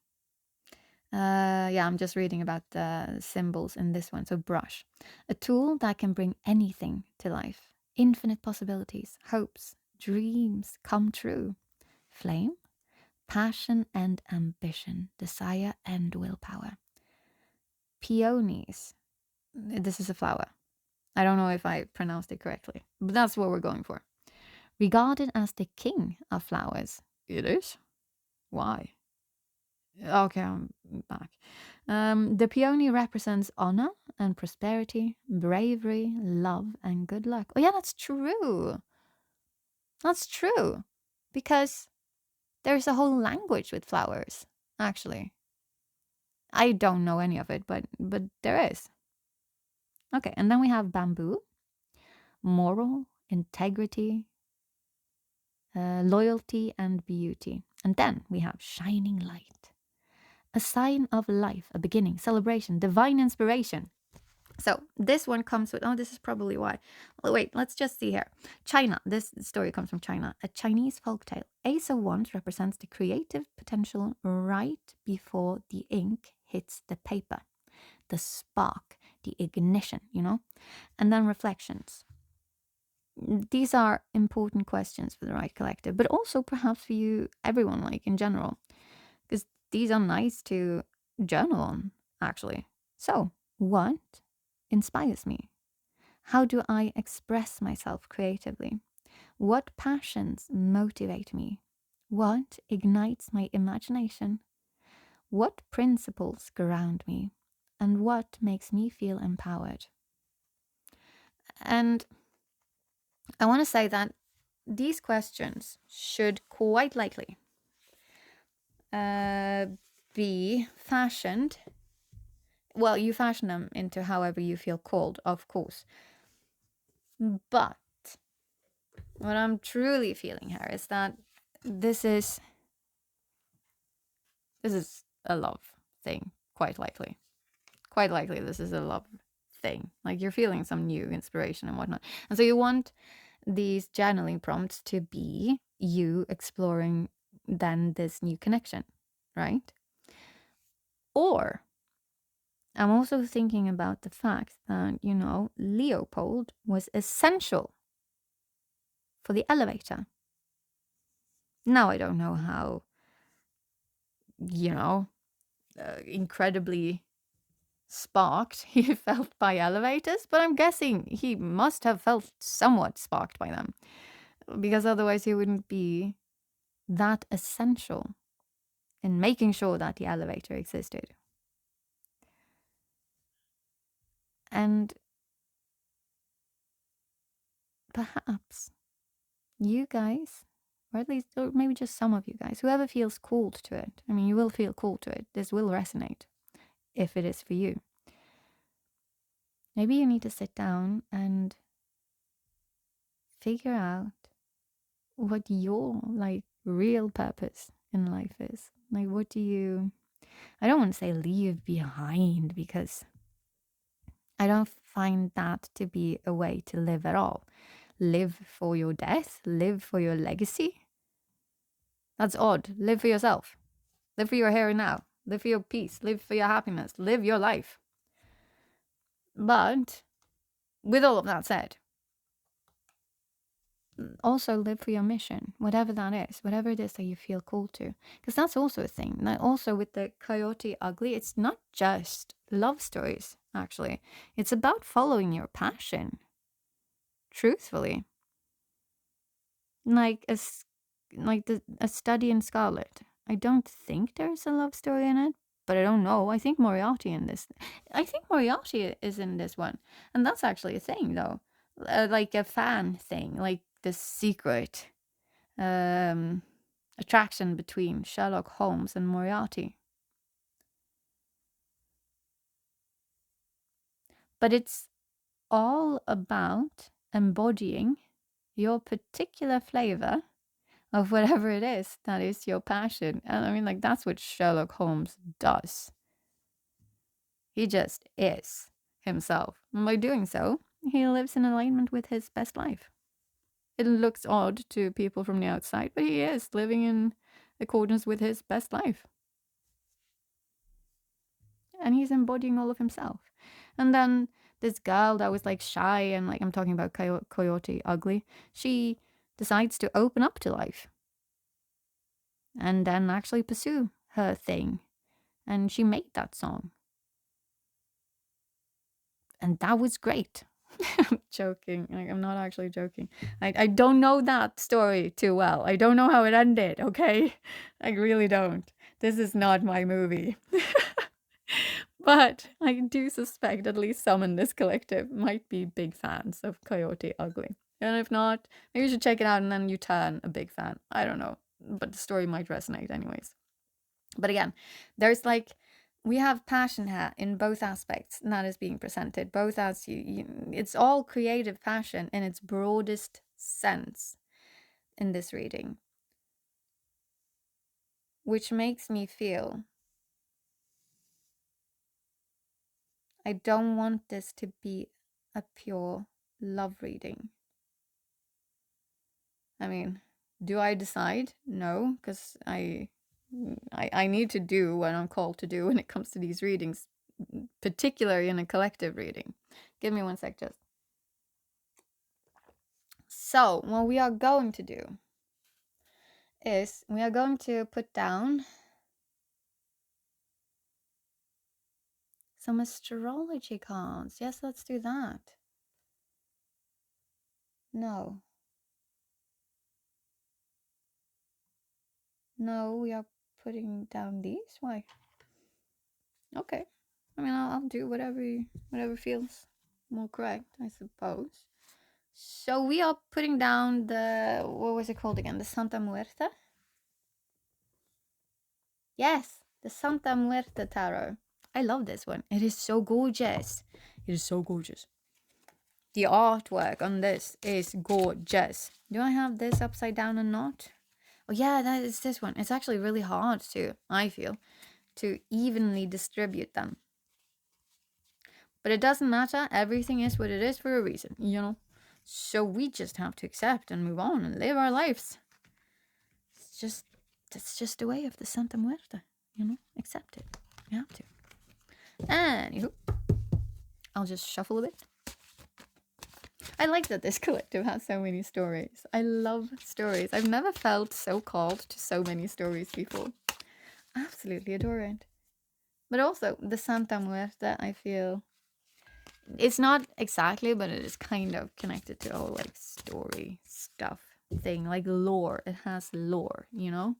Yeah, I'm just reading about the symbols in this one. So brush, a tool that can bring anything to life. Infinite possibilities, hopes, dreams come true. Flame, passion and ambition, desire and willpower. Peonies. This is a flower. I don't know if I pronounced it correctly, but that's what we're going for. Regarded as the king of flowers. It is? Why? Okay, I'm back. The peony represents honor and prosperity, bravery, love, and good luck. Oh, yeah, that's true. That's true. Because there's a whole language with flowers, actually. I don't know any of it, but there is. Okay, and then we have bamboo, moral, integrity, loyalty, and beauty. And then we have shining light, a sign of life, a beginning, celebration, divine inspiration. So this one comes with, oh, this is probably why. Well, wait, let's just see here. China. This story comes from China. A Chinese folktale. Ace of Wands represents the creative potential right before the ink hits the paper. The spark, the ignition, And then reflections. These are important questions for the right collective, but also perhaps for you, everyone, like in general. Because these are nice to journal on, actually. So, what inspires me? How do I express myself creatively? What passions motivate me? What ignites my imagination? What principles ground me? And what makes me feel empowered? And I want to say that these questions should quite likely be fashioned. Well, you fashion them into however you feel called, of course. But what I'm truly feeling here is that this is a love thing, quite likely. Quite likely this is a love thing. Like you're feeling some new inspiration and whatnot. And so you want these journaling prompts to be you exploring then this new connection, right? Or I'm also thinking about the fact that, Leopold was essential for the elevator. Now I don't know how, incredibly sparked he felt by elevators, but I'm guessing he must have felt somewhat sparked by them, because otherwise he wouldn't be that essential in making sure that the elevator existed. And perhaps you guys, or at least, or maybe just some of you guys, whoever feels called to it, I mean, you will feel called to it. This will resonate if it is for you. Maybe you need to sit down and figure out what your real purpose in life is. Like, what do you, I don't want to say leave behind, because I don't find that to be a way to live at all. Live for your death, live for your legacy. That's odd. Live for yourself. Live for your here and now. Live for your peace. Live for your happiness. Live your life. But with all of that said, also live for your mission, whatever that is, whatever it is that you feel called to. Because that's also a thing. Now, also with the Coyote Ugly, it's not just love stories, actually. It's about following your passion. Truthfully. Like a study in Scarlet. I don't think there's a love story in it, but I don't know. I think Moriarty is in this one. And that's actually a thing, though. Like a fan thing, like the secret attraction between Sherlock Holmes and Moriarty. But it's all about embodying your particular flavor of whatever it is that is your passion. And I mean, that's what Sherlock Holmes does. He just is himself. And by doing so, he lives in alignment with his best life. It looks odd to people from the outside, but he is living in accordance with his best life. And he's embodying all of himself. And then this girl that was shy and I'm talking about Coyote Ugly, she decides to open up to life and then actually pursue her thing. And she made that song. And that was great. I'm joking. I'm not actually joking. I don't know that story too well. I don't know how it ended, okay? I really don't. This is not my movie. But I do suspect at least some in this collective might be big fans of Coyote Ugly. And if not, maybe you should check it out and then you turn a big fan. I don't know. But the story might resonate anyways. But again, there's we have passion here in both aspects that is being presented, both as it's all creative passion in its broadest sense in this reading, which makes me feel I don't want this to be a pure love reading. I mean, do I decide? No, because I need to do what I'm called to do when it comes to these readings, particularly in a collective reading. Give me one sec, just. So, what we are going to do is we are going to put down some astrology cards. Yes, let's do that. No. No, we are putting down these? Why? Okay. I mean, I'll do whatever feels more correct, I suppose. So we are putting down the, what was it called again? The Santa Muerte? Yes, the Santa Muerte Tarot. I love this one. It is so gorgeous. It is so gorgeous. The artwork on this is gorgeous. Do I have this upside down or not? Oh yeah, that is this one. It's actually really hard to, I feel, to evenly distribute them. But it doesn't matter. Everything is what it is for a reason, you know? So we just have to accept and move on and live our lives. That's just the way of the Santa Muerte, you know? Accept it. You have to. Anywho, I'll just shuffle a bit. I like that this collective has so many stories. I love stories. I've never felt so called to so many stories before. Absolutely adore it. But also, the Santa Muerte, I feel, it's not exactly, but it is kind of connected to all like story stuff thing, like lore. It has lore, you know?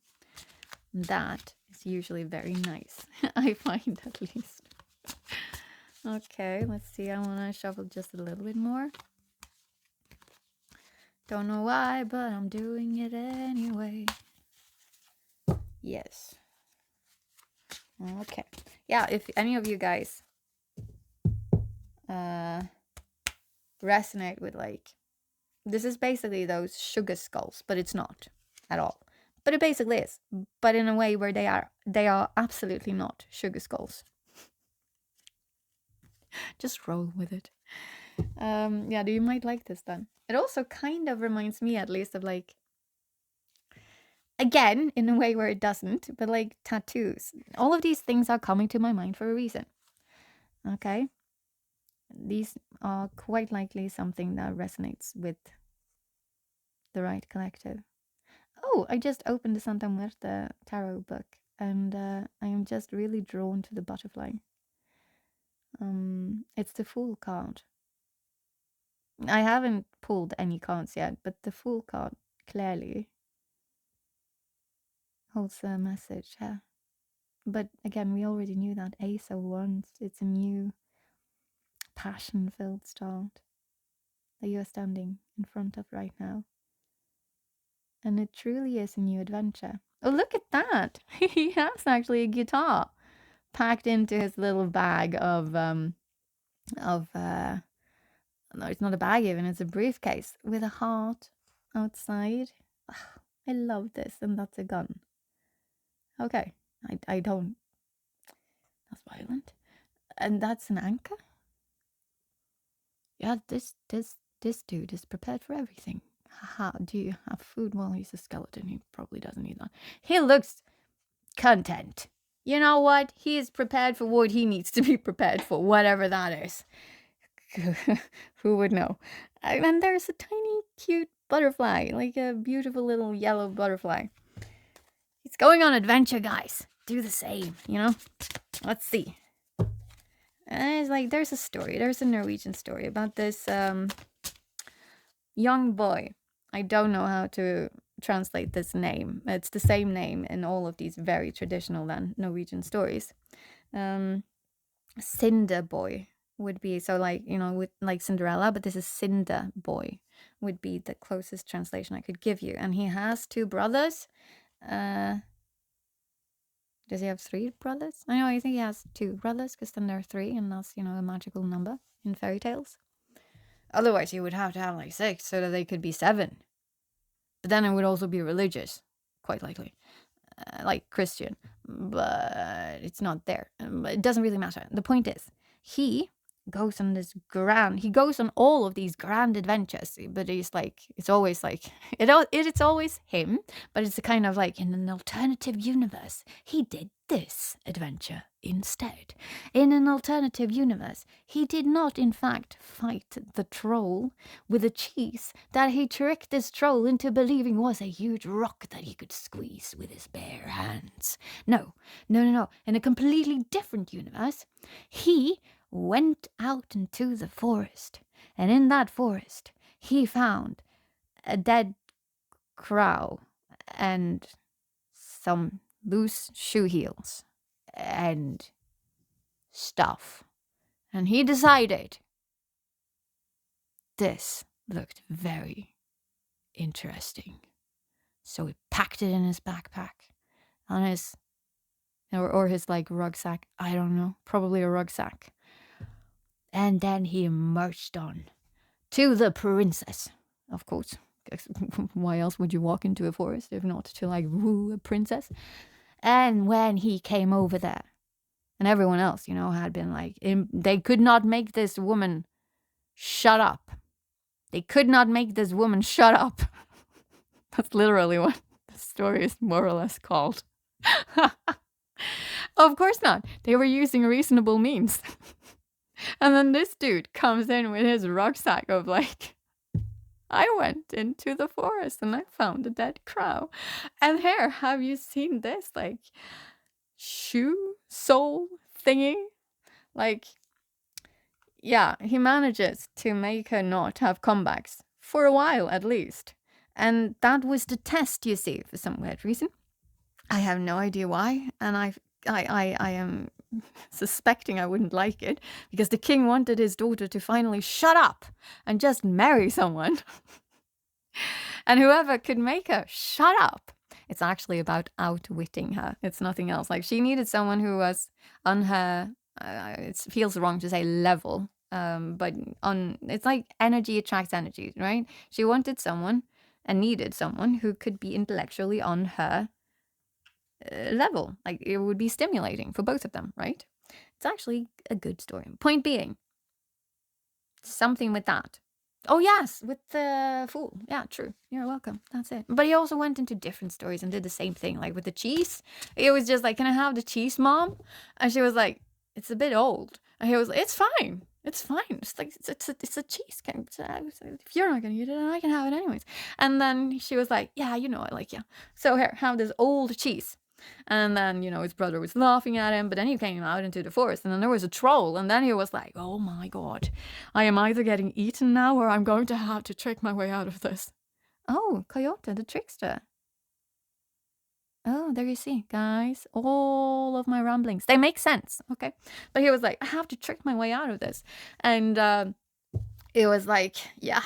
That is usually very nice. I find, at least. Okay, let's see. I want to shuffle just a little bit more. Don't know why, but I'm doing it anyway. Yes. Okay. Yeah, if any of you guys resonate with like, this is basically those sugar skulls, but it's not at all. But it basically is, but in a way where they are absolutely not sugar skulls. Just roll with it. Yeah, you might like this then. It also kind of reminds me, at least, of like, again, in a way where it doesn't, but like tattoos. All of these things are coming to my mind for a reason. Okay? These are quite likely something that resonates with the right collective. Oh, I just opened the Santa Muerte tarot book, and I am just really drawn to the butterfly. It's the Fool card. I haven't pulled any cards yet, but the Fool card clearly holds a message. Yeah. But again, we already knew that Ace of Wands. It's a new passion-filled start that you are standing in front of right now. And it truly is a new adventure. Oh, look at that! He has actually a guitar packed into his little bag of no, it's not a bag even, it's a briefcase with a heart outside. I love this, and that's a gun. Okay, I don't. That's violent. And that's an anchor? Yeah, this dude is prepared for everything. How do you have food? Well, he's a skeleton. He probably doesn't need that. He looks content. You know what? He is prepared for what he needs to be prepared for, whatever that is. Who would know? And there's a tiny, cute butterfly, like a beautiful little yellow butterfly. He's going on adventure, guys. Do the same, you know? Let's see. And it's like, there's a story. There's a Norwegian story about this young boy. I don't know how to translate this name. It's the same name in all of these very traditional then Norwegian stories. Cinder boy would be, so like, you know, with like Cinderella, but this is Cinder boy would be the closest translation I could give you. And he has two brothers. Does he have three brothers? I know, I think he has two brothers, because then there are three, and that's, you know, a magical number in fairy tales. Otherwise, you would have to have like six so that they could be seven. But then it would also be religious, quite likely, like Christian. But it's not there. It doesn't really matter. The point is, he goes on all of these grand adventures, but he's like, it's always like, it's always him, but it's a kind of like, in an alternative universe, he did this adventure instead. In an alternative universe, he did not in fact fight the troll with a cheese that he tricked this troll into believing was a huge rock that he could squeeze with his bare hands. No. In a completely different universe, he went out into the forest, and in that forest he found a dead crow and some loose shoe heels and stuff, and he decided this looked very interesting. So he packed it in his backpack, on his, or his like rucksack. I don't know, probably a rucksack. And then he marched on to the princess, of course. Why else would you walk into a forest if not to like woo a princess? And when he came over there, and everyone else, had been like, they could not make this woman shut up. They could not make this woman shut up. That's literally what the story is more or less called. Of course not. They were using reasonable means. And then this dude comes in with his rucksack of like, I went into the forest and I found a dead crow. And here, have you seen this like shoe sole thingy? Like, yeah, he manages to make her not have comebacks for a while at least. And that was the test, you see, for some weird reason. I have no idea why, and I am suspecting I wouldn't like it, because the king wanted his daughter to finally shut up and just marry someone. And whoever could make her shut up. It's actually about outwitting her. It's nothing else. Like, she needed someone who was on her, it feels wrong to say level, but it's like energy attracts energy, right? She wanted someone and needed someone who could be intellectually on her level. Like, it would be stimulating for both of them, right? It's actually a good story. Point being, something with that. Oh yes, with the fool. Yeah, true. You're welcome. That's it. But he also went into different stories and did the same thing. Like with the cheese, he was just like, "Can I have the cheese, Mom?" And she was like, "It's a bit old." And he was like, "It's fine. It's fine. It's like it's a cheese. If you're not gonna eat it, then I can have it anyways." And then she was like, "Yeah, I like you. So here, have this old cheese." And then, his brother was laughing at him, but then he came out into the forest, and then there was a troll, and then he was like, "Oh my god, I am either getting eaten now, or I'm going to have to trick my way out of this." Oh, Coyote, the trickster. Oh, there you see, guys, all of my ramblings, they make sense, okay? But he was like, "I have to trick my way out of this." And it was like, yeah,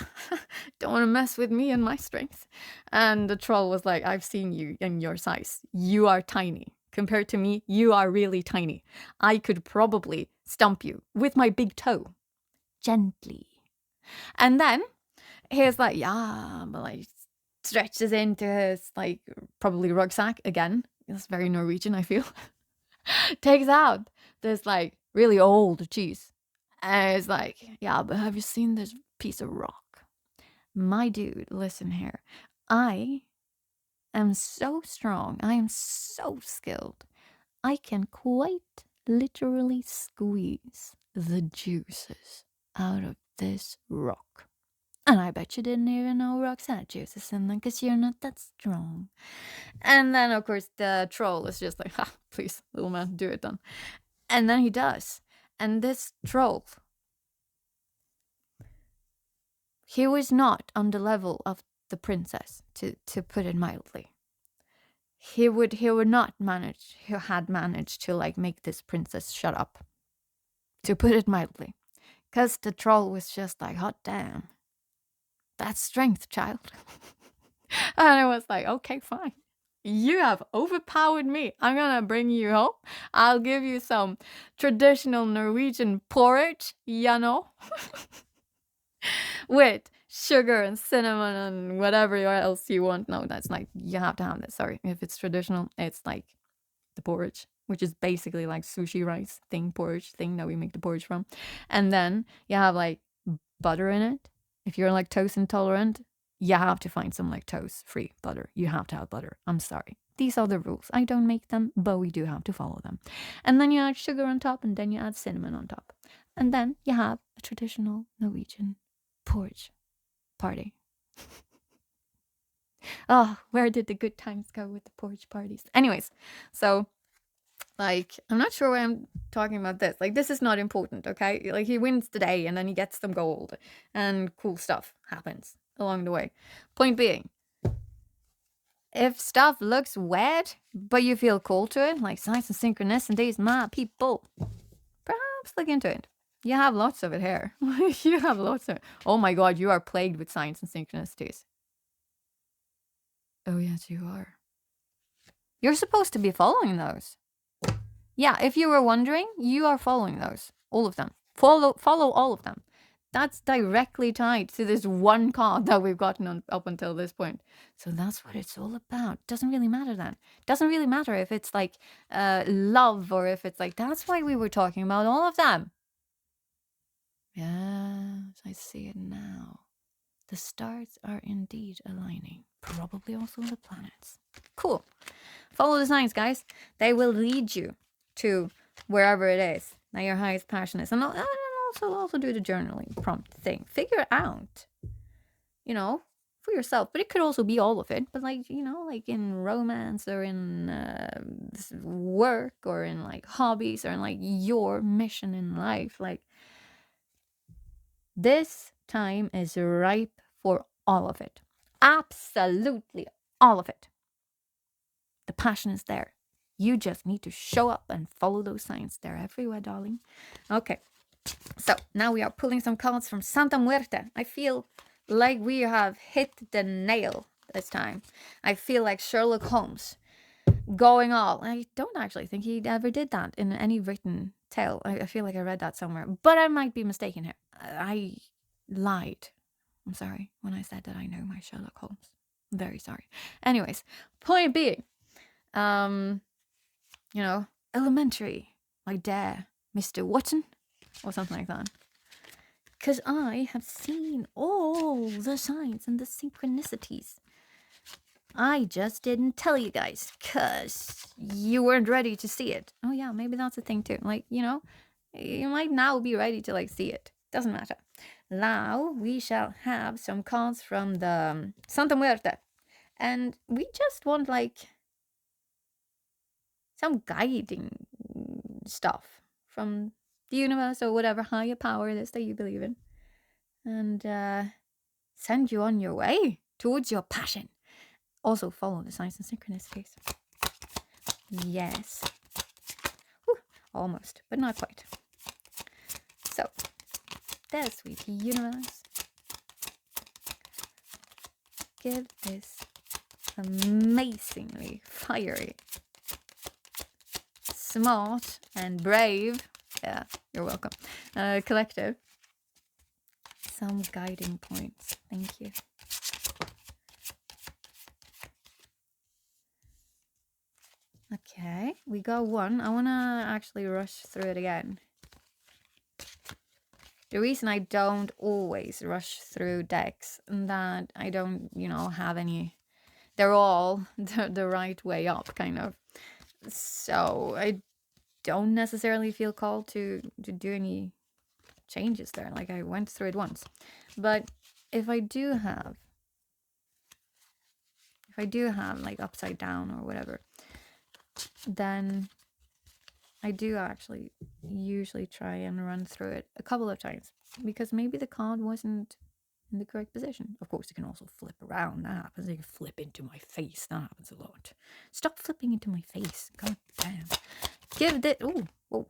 don't want to mess with me and my strength. And the troll was like, "I've seen you in your size. You are tiny. Compared to me, you are really tiny. I could probably stump you with my big toe. Gently." And then he's like, "Yeah," but like stretches into his like probably rucksack again. It's very Norwegian, I feel. Takes out this like really old cheese. And it's like, "Yeah, but have you seen this piece of rock? My dude, listen here. I am so strong. I am so skilled. I can quite literally squeeze the juices out of this rock. And I bet you didn't even know rocks had juices in them because you're not that strong." And then, of course, the troll is just like, "Ha, please, little man, do it then." And then he does. And this troll, he was not on the level of the princess, to put it mildly. He would not manage, he had managed to like make this princess shut up, to put it mildly. Because the troll was just like, "Hot damn. That's strength, child." And I was like, "Okay, fine. You have overpowered me. I'm gonna bring you home. I'll give you some traditional Norwegian porridge, with sugar and cinnamon and whatever else you want." No, that's like, you have to have this. Sorry. If it's traditional, it's like the porridge, which is basically like sushi rice porridge thing that we make the porridge from. And then you have like butter in it. If you're lactose intolerant, you have to find some lactose-free butter. You have to have butter. I'm sorry. These are the rules. I don't make them, but we do have to follow them. And then you add sugar on top, and then you add cinnamon on top. And then you have a traditional Norwegian porridge party. Oh, where did the good times go with the porridge parties? Anyways, so like, I'm not sure why I'm talking about this. Like, this is not important, okay? Like, he wins the day and then he gets some gold and cool stuff happens along the way. Point being, if stuff looks weird, but you feel cool to it, like signs and synchronicities, my people, perhaps look into it. You have lots of it here. You have lots of it. Oh my god, you are plagued with signs and synchronicities. Oh yes, you are. You're supposed to be following those. Yeah, if you were wondering, you are following those. All of them. Follow all of them. That's directly tied to this one card that we've gotten up until this point. So that's what it's all about. Doesn't really matter then. Doesn't really matter if it's like love or if it's like, that's why we were talking about all of them. Yes, I see it now. The stars are indeed aligning. Probably also the planets. Cool. Follow the signs, guys. They will lead you to wherever it is that your highest passion is. And also do the journaling prompt thing. Figure it out, you know, for yourself. But it could also be all of it. But like, you know, like in romance or in work or in like hobbies or in like your mission in life. Like, this time is ripe for all of it. Absolutely all of it. The passion is there. You just need to show up and follow those signs. They're everywhere, darling. Okay. So now we are pulling some cards from Santa Muerte. I feel like we have hit the nail this time. I feel like Sherlock Holmes going all. I don't actually think he ever did that in any written tale. I feel like I read that somewhere, but I might be mistaken here. I lied. I'm sorry when I said that I know my Sherlock Holmes. I'm very sorry. Anyways, point being, you know, elementary, my dare, Mr. Watson, or something like that. Because I have seen all the signs and the synchronicities. I just didn't tell you guys because you weren't ready to see it. Oh yeah, maybe that's a thing too. Like, you know, you might now be ready to like see it. Doesn't matter. Now we shall have some cards from the Santa Muerte. And we just want like some guiding stuff from the universe or whatever higher power it is that you believe in. And send you on your way towards your passion. Also follow the signs and synchronicities. Yes. Whew, almost, but not quite. So, there, sweet universe. Give this amazingly fiery, smart, and brave, yeah, you're welcome, collective some guiding points. Thank you. Okay, we got one. I want to actually rush through it again. The reason I don't always rush through decks and that I don't, you know, have any, they're all the right way up, kind of. So I don't necessarily feel called to do any changes there. Like, I went through it once. But if I do have like upside down or whatever, then I do actually usually try and run through it a couple of times because maybe the card wasn't in the correct position. Of course, it can also flip around. That happens. It can flip into my face. That happens a lot. Stop flipping into my face. God damn. Give this. Oh, whoa.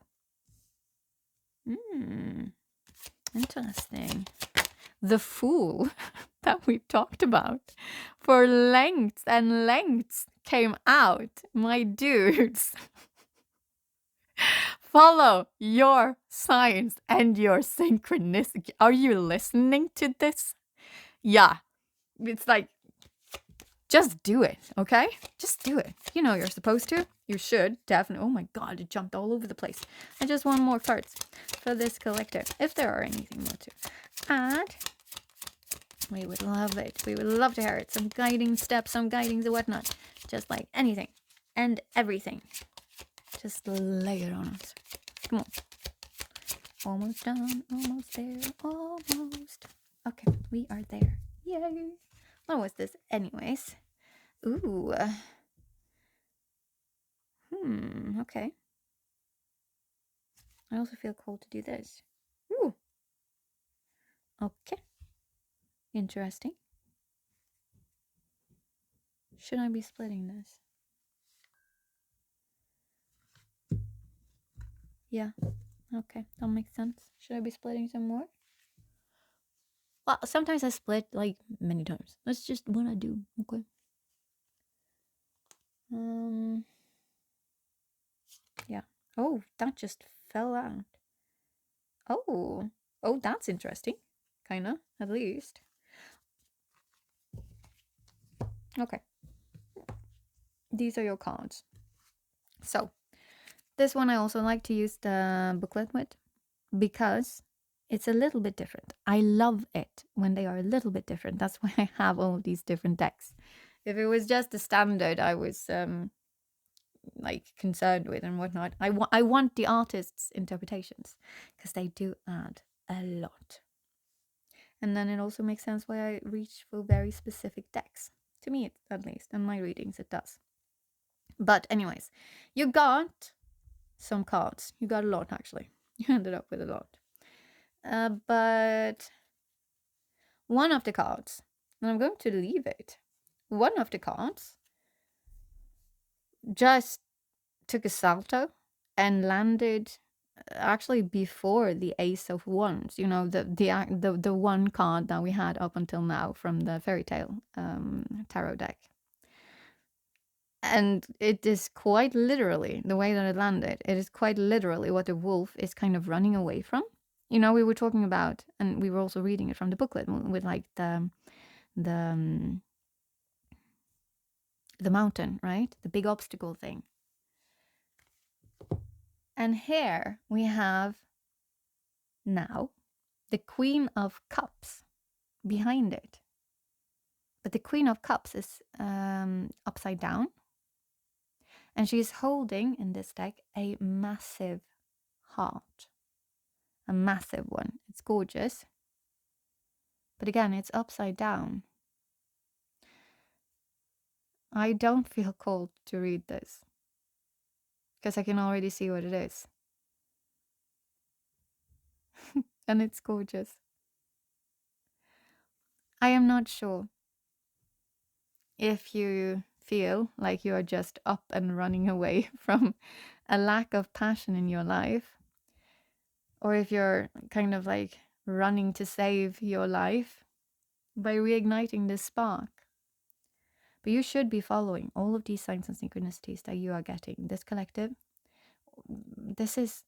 Interesting. The Fool that we talked about for lengths and lengths came out. My dudes. Follow your signs and your synchronicity. Are you listening to this? Yeah. It's like, just do it, okay? Just do it. You know you're supposed to. You should, definitely. Oh my god, it jumped all over the place. I just want more cards for this collector. If there are anything more to add, we would love it. We would love to hear it. Some guiding steps, some guidings and whatnot. Just like anything and everything. Just lay it on us. Come on. Almost done. Almost there. Almost. Okay, we are there. Yay. What was this anyways? Ooh. Okay. I also feel called to do this. Ooh. Okay. Interesting. Should I be splitting this? Yeah, Okay, that makes sense. Should I be splitting some more? Well, sometimes I split like many times. That's just what I do. Okay. Yeah. Oh, that just fell out. Oh. Oh, that's interesting. Kinda, at least. Okay. These are your cards. So, this one I also like to use the booklet with because it's a little bit different. I love it when they are a little bit different. That's why I have all of these different decks. If it was just the standard, I was like concerned with and whatnot. I want the artist's interpretations because they do add a lot. And then it also makes sense why I reach for very specific decks. To me, at least, in my readings, it does. But anyways, you got some cards. You got a lot, actually. You ended up with a lot. But one of the cards, and I'm going to leave it, one of the cards just took a salto and landed actually before the Ace of Wands. You know, the one card that we had up until now from the fairy tale tarot deck. And it is quite literally the way that it landed. It is quite literally what the wolf is kind of running away from. You know, we were talking about, and we were also reading it from the booklet with like the mountain, right? The big obstacle thing. And here we have now the Queen of Cups behind it. But the Queen of Cups is upside down. And she's holding, in this deck, a massive heart. A massive one. It's gorgeous. But again, it's upside down. I don't feel called to read this. Because I can already see what it is. And it's gorgeous. I am not sure if you feel like you are just up and running away from a lack of passion in your life, or if you're kind of like running to save your life by reigniting this spark. But you should be following all of these signs and synchronicities that you are getting. This collective, this is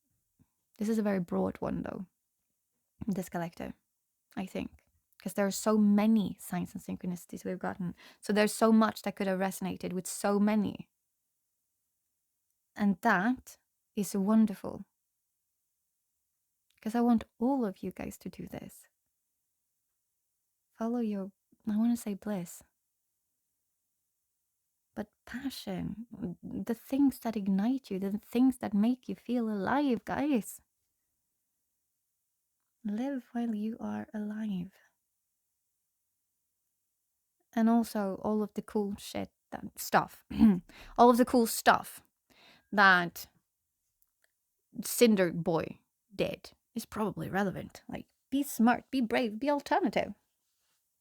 a very broad one though. This collective, I think. Because there are so many signs and synchronicities we've gotten. So there's so much that could have resonated with so many. And that is wonderful. Because I want all of you guys to do this. Follow your, I want to say bliss. But passion, the things that ignite you, the things that make you feel alive, guys. Live while you are alive. And also all of the cool shit, that stuff. All of the cool stuff that Cinder Boy did is probably relevant. Like, be smart, be brave, be alternative.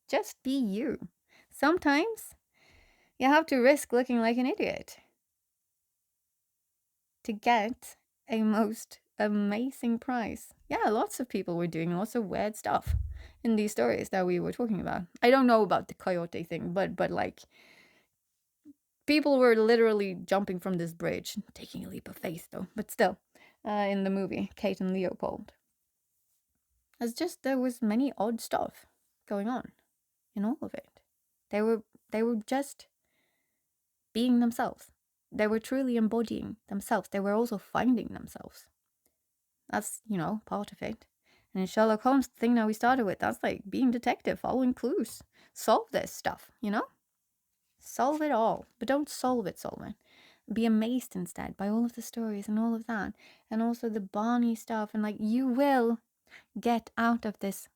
Just be you. Sometimes you have to risk looking like an idiot to get a most amazing prize. Yeah, lots of people were doing lots of weird stuff in these stories that we were talking about. I don't know about the coyote thing, but like, people were literally jumping from this bridge, taking a leap of faith though, but still, in the movie, Kate and Leopold. It's just, there was many odd stuff going on in all of it. They were just being themselves. They were truly embodying themselves. They were also finding themselves. That's, part of it. And in Sherlock Holmes, the thing that we started with, that's like being detective, following clues. Solve this stuff, Solve it all. But don't solve it. Be amazed instead by all of the stories and all of that. And also the Barney stuff. And like, you will get out of this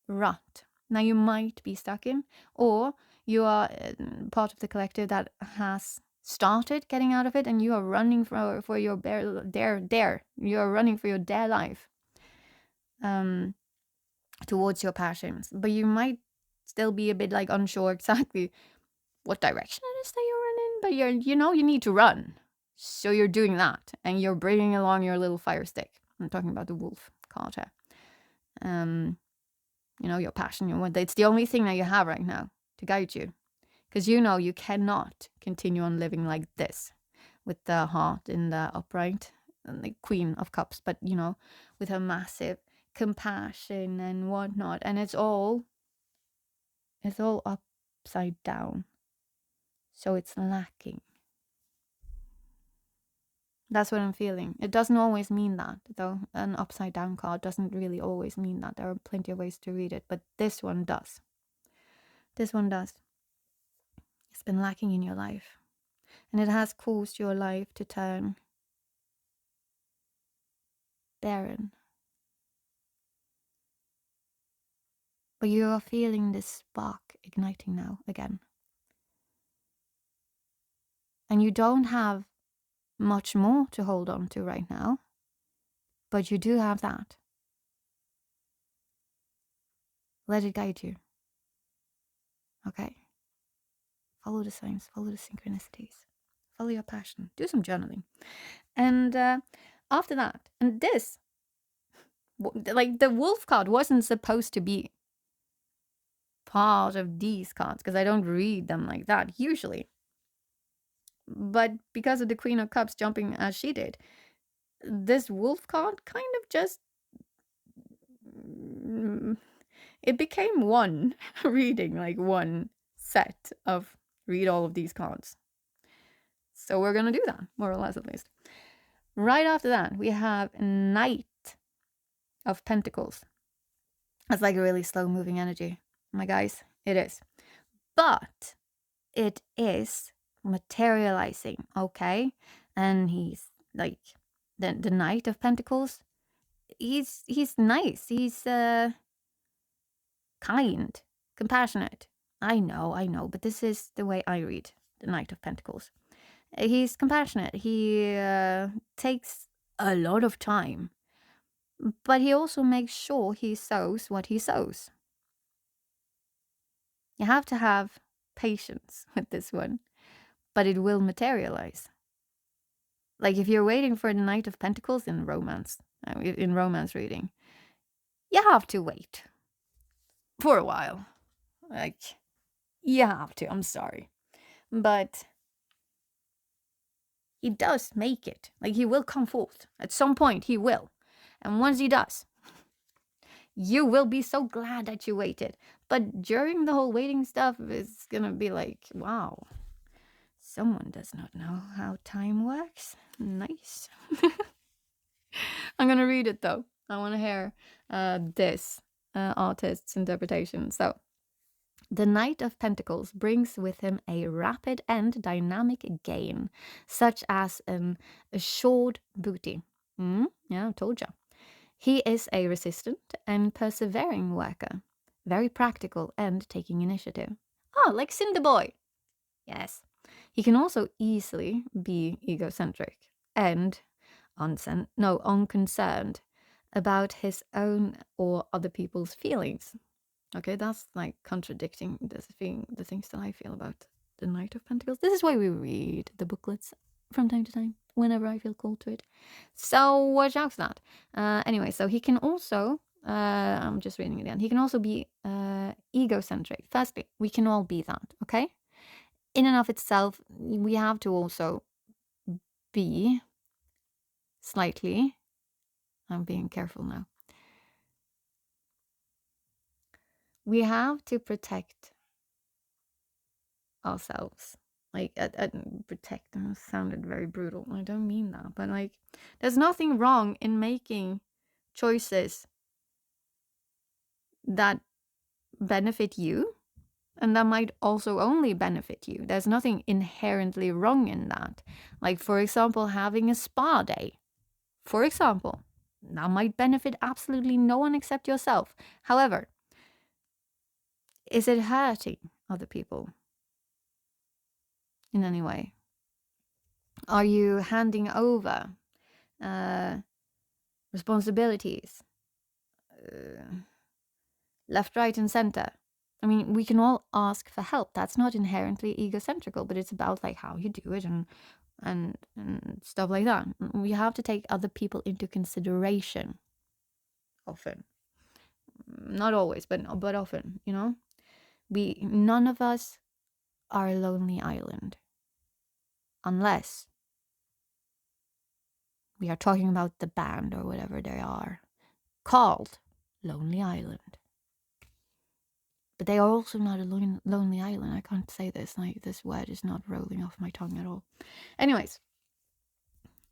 rut. Now you might be stuck in, or you are part of the collective that has started getting out of it, and you are running for your dare. You are running for your dare life, towards your passions. But you might still be a bit like unsure exactly what direction it is that you're running. But you need to run, so you're doing that, and you're bringing along your little fire stick. I'm talking about the wolf card here. Your passion, it's the only thing that you have right now to guide you. Because you cannot continue on living like this with the heart in the upright and the Queen of Cups, but, with her massive compassion and whatnot. And it's all upside down. So it's lacking. That's what I'm feeling. It doesn't always mean that, though. An upside down card doesn't really always mean that. There are plenty of ways to read it, but this one does. This one does. It's been lacking in your life. And it has caused your life to turn barren. But you are feeling this spark igniting now again. And you don't have much more to hold on to right now, but you do have that. Let it guide you. Okay? Follow the signs, follow the synchronicities, follow your passion, do some journaling. And after that, and this, like the wolf card wasn't supposed to be part of these cards, because I don't read them like that usually. But because of the Queen of Cups jumping as she did, this wolf card kind of just, it became one reading, like one set of read all of these cards. So we're going to do that, more or less at least. Right after that, we have Knight of Pentacles. That's like a really slow moving energy. My guys, it is. But it is materializing, okay? And he's like the Knight of Pentacles. He's nice. He's kind, compassionate. I know, but this is the way I read the Knight of Pentacles. He's compassionate. He takes a lot of time, but he also makes sure he sows what he sows. You have to have patience with this one, but it will materialize. Like if you're waiting for the Knight of Pentacles in romance reading, you have to wait for a while. Like, you have to. I'm sorry. But he does make it. Like, he will come forth. At some point, he will. And once he does, you will be so glad that you waited. But during the whole waiting stuff, it's going to be like, wow, someone does not know how time works. Nice. I'm going to read it, though. I want to hear this artist's interpretation. So, the Knight of Pentacles brings with him a rapid and dynamic gain, such as an assured booty. Yeah, I told you. He is a resistant and persevering worker, very practical and taking initiative. Oh, like Cinderboy. Yes. He can also easily be egocentric and unconcerned about his own or other people's feelings. Okay, that's like contradicting the things that I feel about the Knight of Pentacles. This is why we read the booklets from time to time, whenever I feel called to it. So watch out for that. Anyway, so he can also, I'm just reading it again, he can also be egocentric. Firstly, we can all be that, okay? In and of itself, we have to also be slightly, I'm being careful now, we have to protect ourselves. Like, protect them sounded very brutal. I don't mean that. But, like, there's nothing wrong in making choices that benefit you and that might also only benefit you. There's nothing inherently wrong in that. Like, for example, having a spa day. For example, that might benefit absolutely no one except yourself. However, is it hurting other people in any way? Are you handing over responsibilities left, right, and center? I mean, we can all ask for help. That's not inherently egocentrical, but it's about like how you do it and and stuff like that. We have to take other people into consideration often. Not always, but often, you know? None of us are a lonely island. Unless we are talking about the band or whatever they are, called Lonely Island. But they are also not a lonely island. I can't say this. Like, this word is not rolling off my tongue at all. Anyways,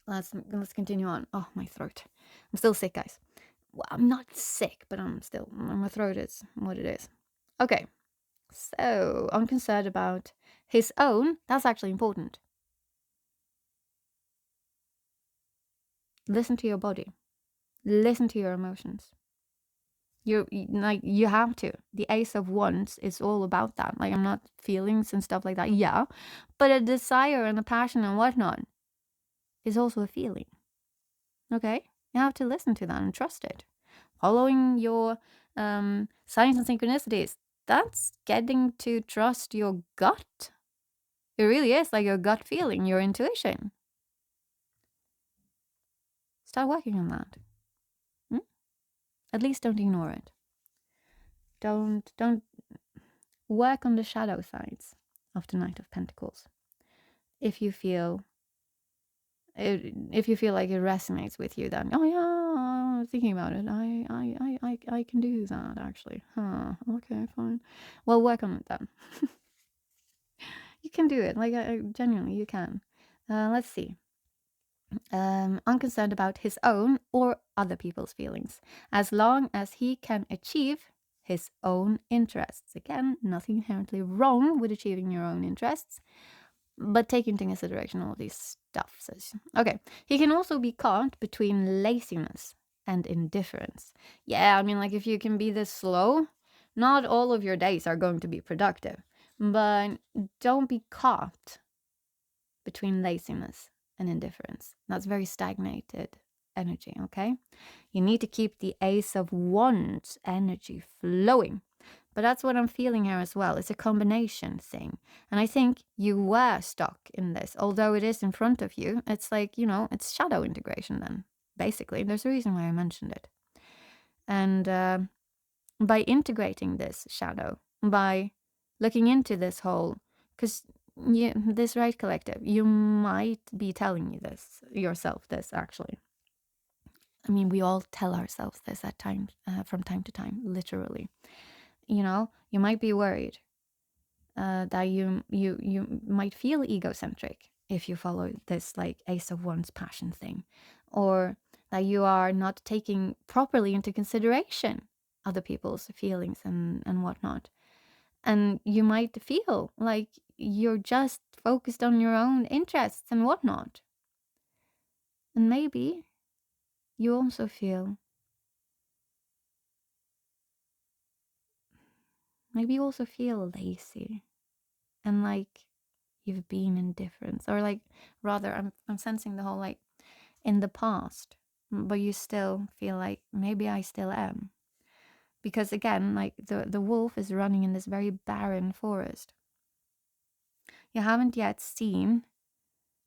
let's continue on. Oh, my throat. I'm still sick, guys. Well, I'm not sick, but my throat is what it is. Okay, so I'm concerned about his own. That's actually important. Listen to your body. Listen to your emotions. You have to. The Ace of Wands is all about that. Like, I'm not feelings and stuff like that. Yeah, but a desire and a passion and whatnot is also a feeling. Okay, you have to listen to that and trust it. Following your signs and synchronicities. That's getting to trust your gut. It really is like your gut feeling, your intuition. Start working on that. At least don't ignore it. Don't work on the shadow sides of the Knight of Pentacles. If you feel like it resonates with you, then oh yeah, thinking about it, I can do that actually. Okay, fine. Well, work on it then. You can do it. Like, genuinely, you can. Let's see. Unconcerned about his own or other people's feelings, as long as he can achieve his own interests. Again, nothing inherently wrong with achieving your own interests, but take into consideration all these stuff. Okay, he can also be caught between laziness and indifference. Yeah, I mean, like, if you can be this slow, not all of your days are going to be productive, but don't be caught between laziness and indifference. That's very stagnated energy, okay? You need to keep the Ace of Wands energy flowing. But that's what I'm feeling here as well. It's a combination thing. And I think you were stuck in this. Although it is in front of you, it's like, it's shadow integration then, basically. There's a reason why I mentioned it. And by integrating this shadow, by looking into this whole, because this right collective, you might be telling yourself this actually. I mean, we all tell ourselves this at times, from time to time, literally. You might be worried that you might feel egocentric if you follow this like Ace of Wands passion thing, or that you are not taking properly into consideration other people's feelings and whatnot. And you might feel like you're just focused on your own interests and whatnot. And maybe you also feel lazy and like you've been indifferent, or like, rather, I'm sensing the whole like in the past, but you still feel like maybe I still am. Because again, like the wolf is running in this very barren forest. You haven't yet seen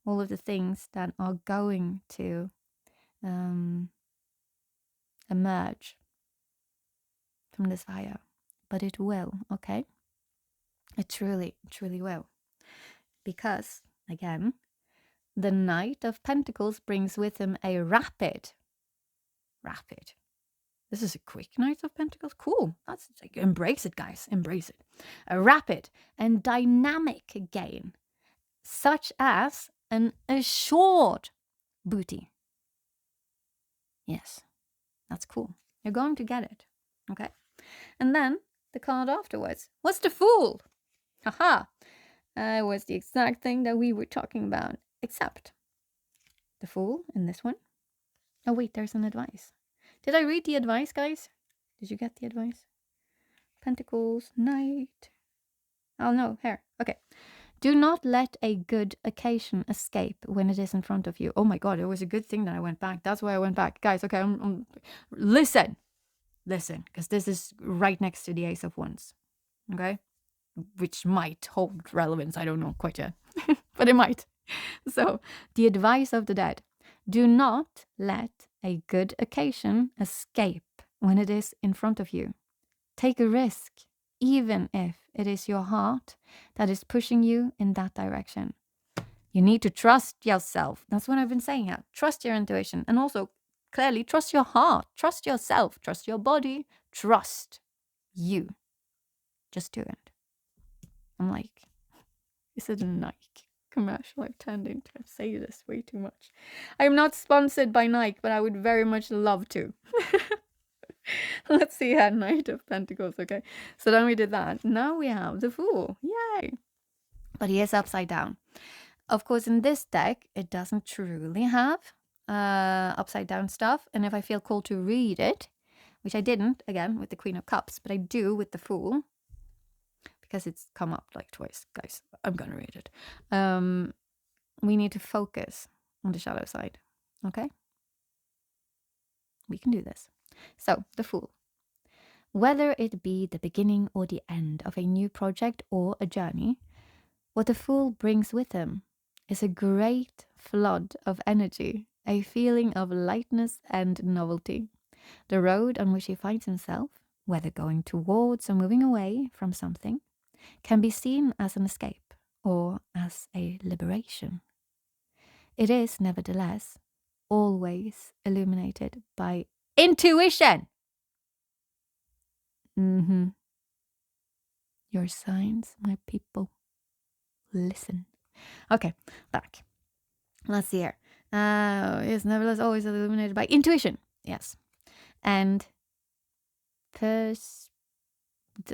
all of the things that are going to emerge from this fire. But it will, okay? It truly, truly will. Because, again, the Knight of Pentacles brings with him a rapid. This is a quick Knight of Pentacles. Cool. That's like, embrace it, guys. Embrace it. A rapid and dynamic gain, such as an assured booty. Yes, that's cool. You're going to get it. Okay. And then the card afterwards was the Fool. Haha. It was the exact thing that we were talking about, except the Fool in this one. Oh, wait, there's an advice. Did I read the advice, guys? Did you get the advice? Pentacles, Knight. Oh, no, here. Okay. Do not let a good occasion escape when it is in front of you. Oh my God, it was a good thing that I went back. That's why I went back. Guys, okay, listen, because this is right next to the Ace of Wands, okay? Which might hold relevance. I don't know quite yet, but it might. So, the advice of the dead: do not let a good occasion escape when it is in front of you. Take a risk, even if it is your heart that is pushing you in that direction. You need to trust yourself. That's what I've been saying here. Trust your intuition. And also, clearly, trust your heart. Trust yourself. Trust your body. Trust you. Just do it. I'm like, is it a Nike commercial? I'm tending to say this way too much. I am not sponsored by Nike, but I would very much love to. Let's see here, Knight of Pentacles. Okay, so then we did that. Now we have the Fool. Yay! But he is upside down. Of course, in this deck, it doesn't truly have upside down stuff. And if I feel called to read it, which I didn't, again, with the Queen of Cups, but I do with the Fool, because it's come up like twice. Guys, I'm going to read it. We need to focus on the shadow side. Okay? We can do this. So, the Fool. Whether it be the beginning or the end of a new project or a journey, what the Fool brings with him is a great flood of energy, a feeling of lightness and novelty. The road on which he finds himself, whether going towards or moving away from something, can be seen as an escape or as a liberation. It is, nevertheless, always illuminated by intuition. Your signs, my people. Listen. Okay, back. Let's see here. It's nevertheless always illuminated by intuition. Yes. And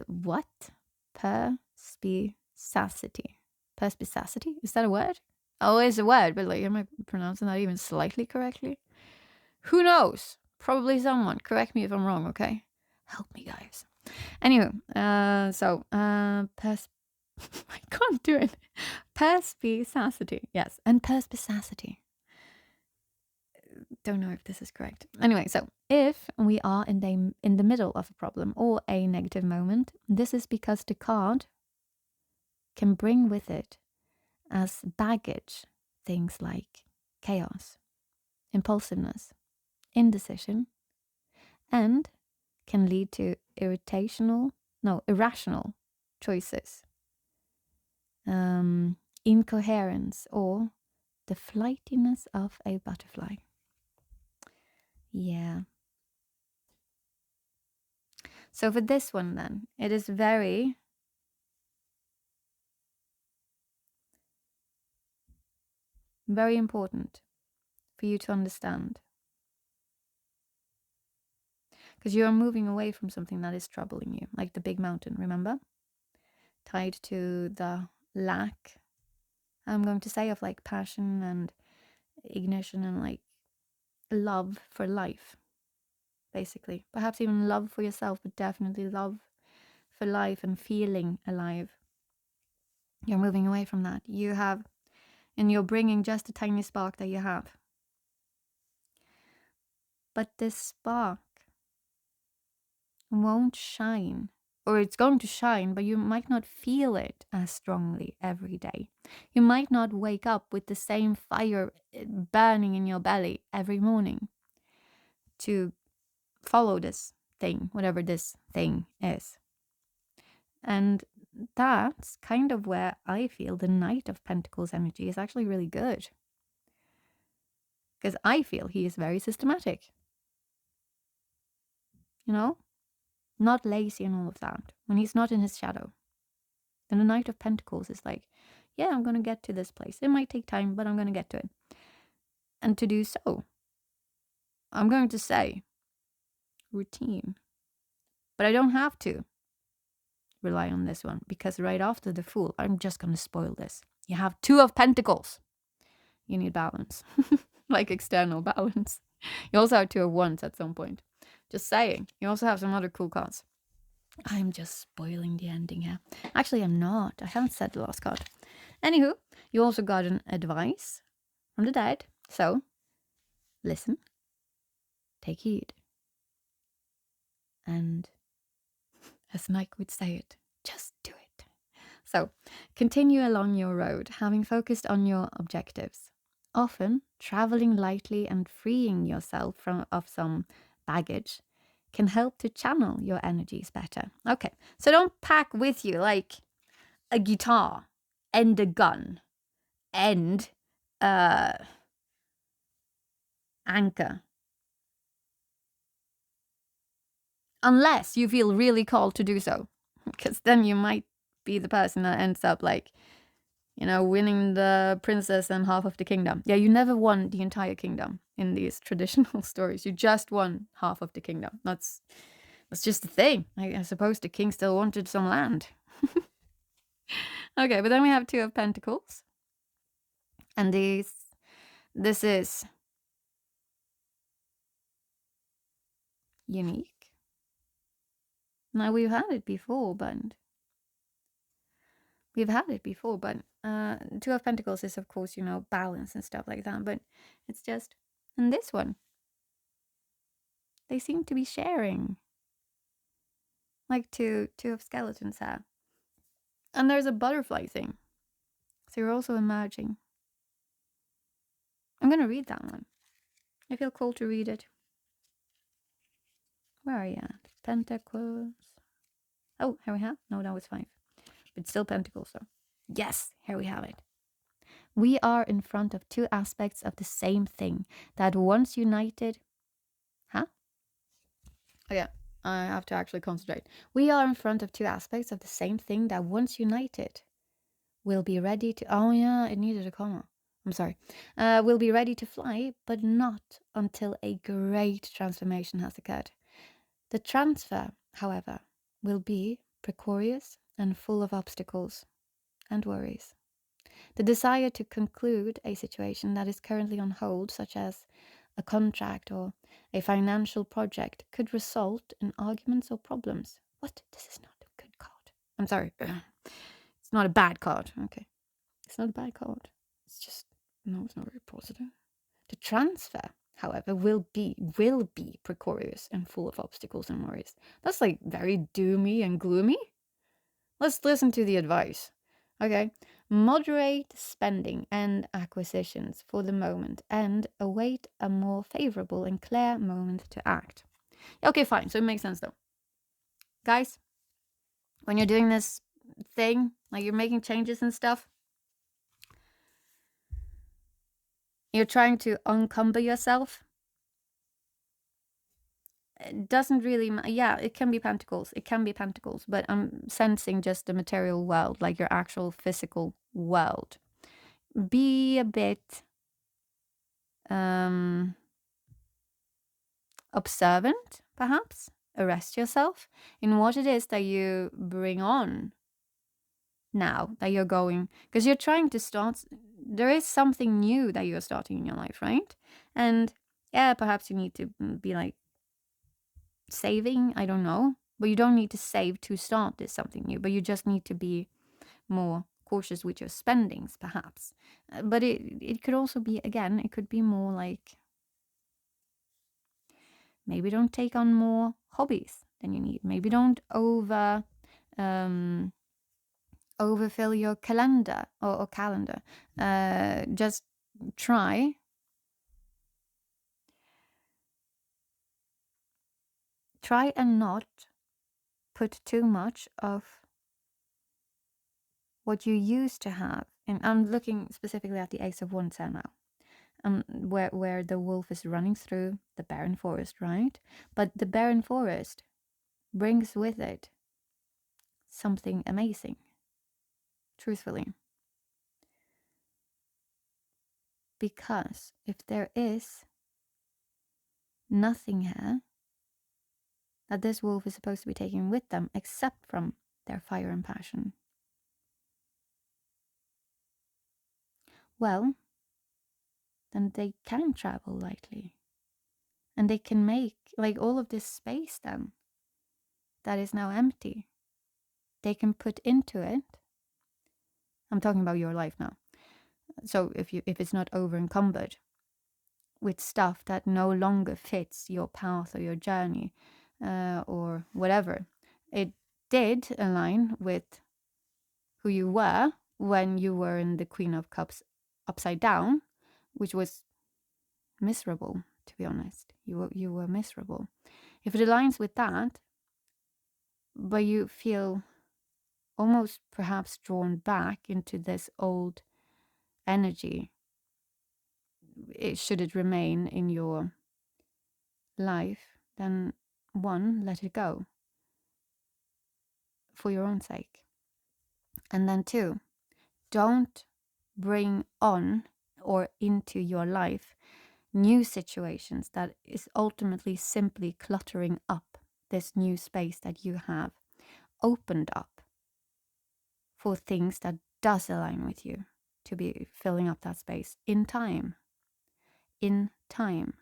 what? Perspicacity. Perspicacity? Is that a word? Oh, it's a word, but like, am I pronouncing that even slightly correctly? Who knows? Probably someone. Correct me if I'm wrong, okay? Help me, guys. Anyway, I can't do it. Perspicacity. Yes, and perspicacity. Don't know if this is correct. Anyway, so if we are in the middle of a problem or a negative moment, this is because the card can bring with it as baggage things like chaos, impulsiveness, indecision, and can lead to irrational choices, incoherence, or the flightiness of a butterfly. Yeah. So for this one then, it is very important for you to understand. Because you are moving away from something that is troubling you, like the big mountain, remember? Tied to the lack, I'm going to say, of like passion and ignition and like love for life, basically. Perhaps even love for yourself, but definitely love for life and feeling alive. You're moving away from that. And you're bringing just a tiny spark that you have. But this spark won't shine, or it's going to shine, but you might not feel it as strongly every day. You might not wake up with the same fire burning in your belly every morning to follow this thing, whatever this thing is. And that's kind of where I feel the Knight of Pentacles energy is actually really good. Because I feel he is very systematic. You know? Not lazy and all of that. When he's not in his shadow. And the Knight of Pentacles is like, yeah, I'm going to get to this place. It might take time, but I'm going to get to it. And to do so, I'm going to say routine. But I don't have to rely on this one, because right after the Fool, I'm just going to spoil this. You have Two of Pentacles. You need balance. Like external balance. You also have Two of Wands at some point. Just saying. You also have some other cool cards. I'm just spoiling the ending here. Actually, I'm not. I haven't said the last card. Anywho, you also got an advice from the dead. So, listen, take heed, and as Nike would say it, just do it. So, continue along your road, having focused on your objectives. Often, traveling lightly and freeing yourself of some baggage can help to channel your energies better. Okay, so don't pack with you like a guitar and a gun and anchor. Unless you feel really called to do so. Because then you might be the person that ends up like, winning the princess and half of the kingdom. Yeah, you never won the entire kingdom in these traditional stories. You just won half of the kingdom. That's just the thing. I suppose the king still wanted some land. Okay, but then we have Two of Pentacles. And this is unique. Now, we've had it before, but Two of Pentacles is, of course, balance and stuff like that. But it's just, in this one, they seem to be sharing. Like two of skeletons have. And there's a butterfly thing. So you're also emerging. I'm going to read that one. I feel called to read it. Where are you at? Pentacles. Oh, here we have. No, that was 5. But still Pentacles, though. Yes, here we have it. We are in front of two aspects of the same thing that once united. Huh? Oh, yeah. I have to actually concentrate. We are in front of two aspects of the same thing that once united will be ready to. Oh, yeah, it needed a comma. I'm sorry. Will be ready to fly, but not until a great transformation has occurred. The transfer, however, will be precarious and full of obstacles and worries. The desire to conclude a situation that is currently on hold, such as a contract or a financial project, could result in arguments or problems. What? This is not a good card. I'm sorry. It's not a bad card. Okay. It's not a bad card. It's just, no, it's not very positive. The transfer, however, will be precarious and full of obstacles and worries. That's like very doomy and gloomy. Let's listen to the advice. Okay. Moderate spending and acquisitions for the moment and await a more favorable and clear moment to act. Okay, fine. So it makes sense though. Guys, when you're doing this thing, like you're making changes and stuff, you're trying to uncumber yourself. It doesn't really matter. Yeah, it can be pentacles. But I'm sensing just the material world, like your actual physical world. Be a bit observant, perhaps. Arrest yourself in what it is that you bring on now that you're going, because you're trying to start. There is something new that you're starting in your life, right? And yeah, perhaps you need to be like saving, I don't know, but you don't need to save to start this something new, but you just need to be more cautious with your spendings, perhaps. But it could also be, again, it could be more like maybe don't take on more hobbies than you need. Maybe don't overfill your calendar or calendar. Just try and not put too much of what you used to have. And I'm looking specifically at the Ace of Wands here now. Where the wolf is running through the barren forest, right? But the barren forest brings with it something amazing, truthfully. Because if there is nothing here that this wolf is supposed to be taking with them except from their fire and passion, well, then they can travel lightly. And they can make, like, all of this space then that is now empty, they can put into it. I'm talking about your life now. So if it's not over encumbered with stuff that no longer fits your path or your journey, or whatever, it did align with who you were when you were in the Queen of Cups upside down, which was miserable, to be honest. You were miserable. If it aligns with that, but you feel almost perhaps drawn back into this old energy, should it remain in your life, then one, let it go for your own sake. And then two, don't bring on or into your life new situations that is ultimately simply cluttering up this new space that you have opened up for things that does align with you, to be filling up that space in time. In time.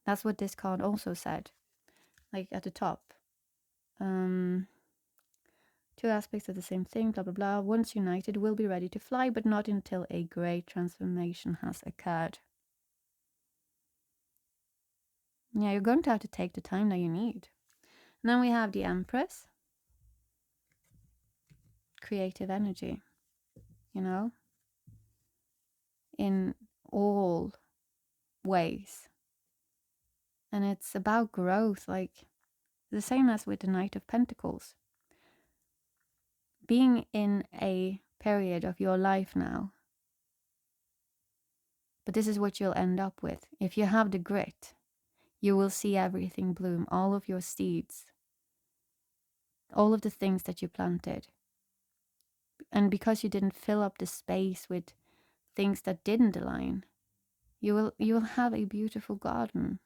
That's what this card also said, like at the top. Two aspects of the same thing, blah, blah, blah. Once united, we'll be ready to fly, but not until a great transformation has occurred. Yeah, you're going to have to take the time that you need. And then we have the Empress. Creative energy, in all ways. And it's about growth, like the same as with the Knight of Pentacles. Being in a period of your life now, but this is what you'll end up with. If you have the grit, you will see everything bloom, all of your seeds, all of the things that you planted. And because you didn't fill up the space with things that didn't align, you will have a beautiful garden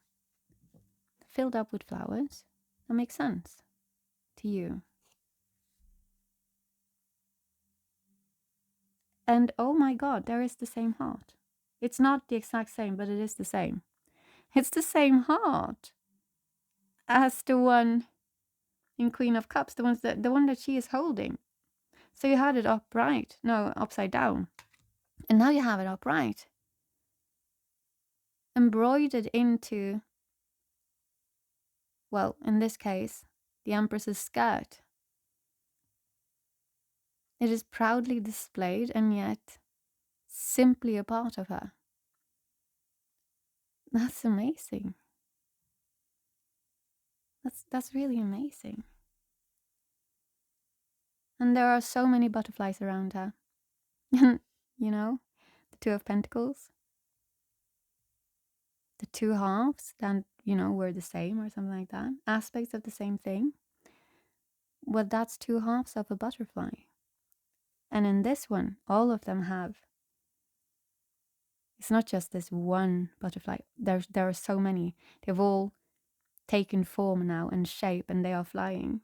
filled up with flowers that make sense to you. And oh my God, there is the same heart. It's not the exact same, but it is the same. It's the same heart as the one in Queen of Cups, the one that she is holding. So you had it upside down. And now you have it upright. Embroidered into, well, in this case, the Empress's skirt. It is proudly displayed and yet simply a part of her. That's amazing. That's really amazing. And there are so many butterflies around her. The Two of Pentacles. The two halves that, were the same or something like that. Aspects of the same thing. Well, that's two halves of a butterfly. And in this one, all of them have. It's not just this one butterfly. There are so many. They've all taken form now and shape, and they are flying.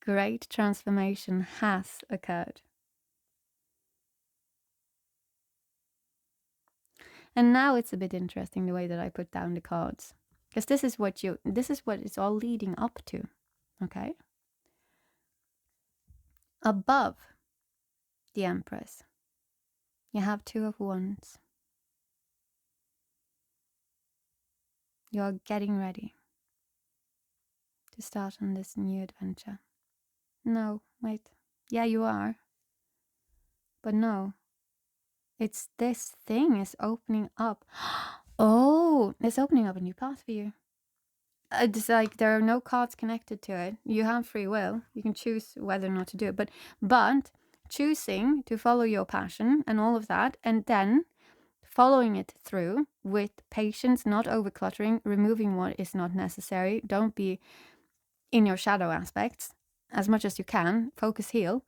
Great transformation has occurred. And now it's a bit interesting the way that I put down the cards, because this is what it's all leading up to. Okay? Above the Empress, you have Two of Wands. You're getting ready to start on this new adventure. No, wait. Yeah, you are. But no. It's this thing is opening up. Oh, it's opening up a new path for you. It's like there are no cards connected to it. You have free will. You can choose whether or not to do it. But choosing to follow your passion and all of that, and then following it through with patience, not overcluttering, removing what is not necessary. Don't be in your shadow aspects as much as you can. Focus, heal.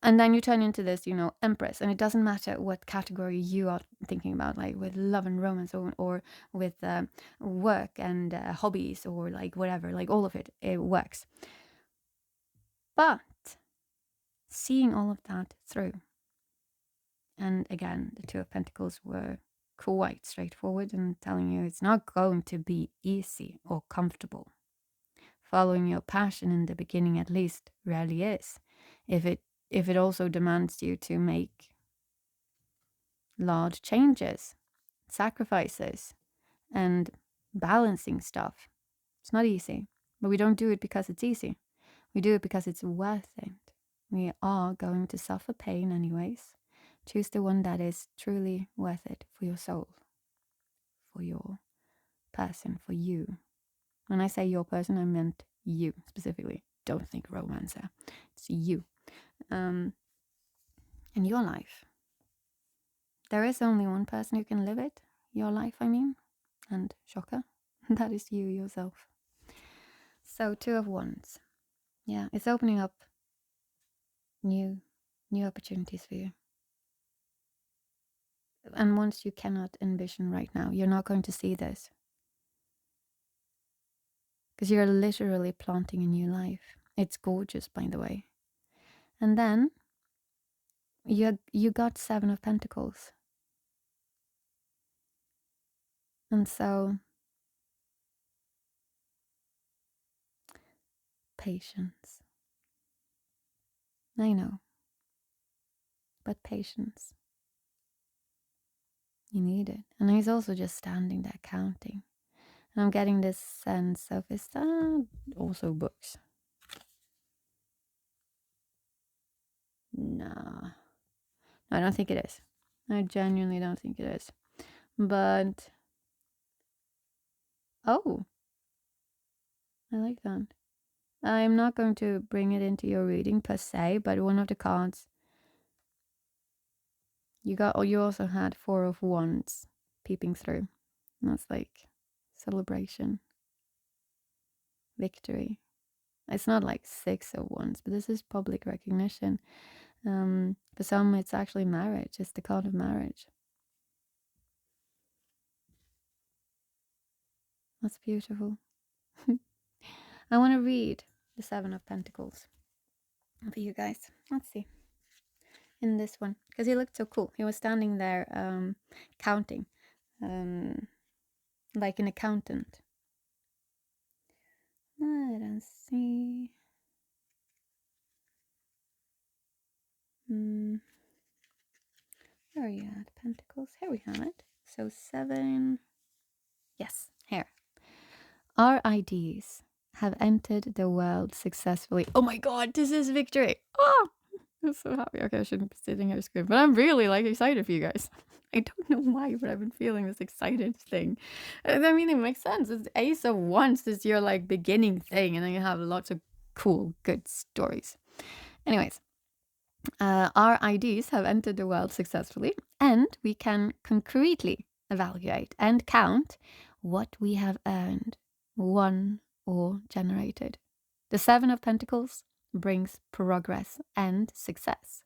And then you turn into this, Empress. And it doesn't matter what category you are thinking about, like with love and romance or with work and hobbies or like whatever, like all of it, it works. But seeing all of that through. And again, the Two of Pentacles were quite straightforward and telling you it's not going to be easy or comfortable. Following your passion in the beginning, at least, rarely is. If it also demands you to make large changes, sacrifices, and balancing stuff. It's not easy, but we don't do it because it's easy. We do it because it's worth it. We are going to suffer pain anyways. Choose the one that is truly worth it for your soul, for your person, for you. When I say your person, I meant you specifically. Don't think romancer. It's you. In your life. There is only one person who can live it. Your life, I mean. And shocker, that is you yourself. So 2 of Wands. Yeah, it's opening up new opportunities for you. And ones you cannot envision right now. You're not going to see this. Because you're literally planting a new life. It's gorgeous, by the way. And then you got 7 of Pentacles. And so patience. I know. But patience. You need it. And he's also just standing there counting. And I'm getting this sense of, is that also books? No, I don't think it is. I genuinely don't think it is. But, oh, I like that. I'm not going to bring it into your reading per se, but one of the cards you also had 4 of Wands peeping through. And that's like celebration, victory. It's not like 6 of Wands, but this is public recognition. For some, it's actually marriage. It's the card of marriage. That's beautiful. I want to read the 7 of Pentacles for you guys. Let's see. In this one, because he looked so cool. He was standing there counting, like an accountant. Let us see. Where are you at, Pentacles? Here we have it. So 7. Yes, here. Our IDs have entered the world successfully. Oh my god, this is victory. Oh, I'm so happy. Okay, I shouldn't be sitting here screaming, but I'm really excited for you guys. I don't know why, but I've been feeling this excited thing. I mean, it makes sense. It's Ace of Wands is your beginning thing, and then you have lots of cool, good stories. Anyways, our IDs have entered the world successfully, and we can concretely evaluate and count what we have earned, won, or generated. The 7 of Pentacles brings progress and success,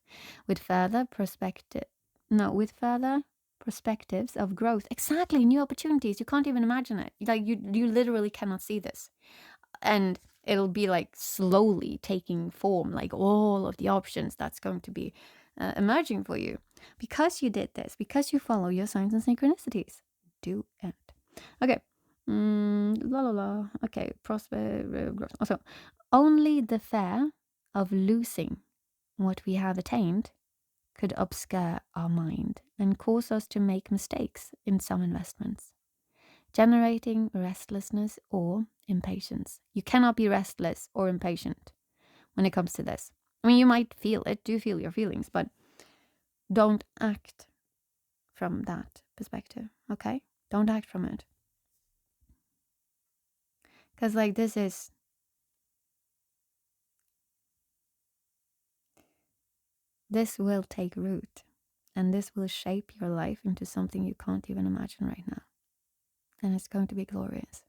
with further perspectives of growth. Exactly, new opportunities. You can't even imagine it. You literally cannot see this. And it'll be slowly taking form, all of the options that's going to be emerging for you. Because you did this, because you follow your signs and synchronicities. Do it. Okay. Okay, growth. Also, only the fear of losing what we have attained could obscure our mind and cause us to make mistakes in some investments, generating restlessness or impatience. You cannot be restless or impatient when it comes to this. I mean, you might feel it, do feel your feelings, but don't act from that perspective, okay? Don't act from it. Because this will take root, and this will shape your life into something you can't even imagine right now. And it's going to be glorious.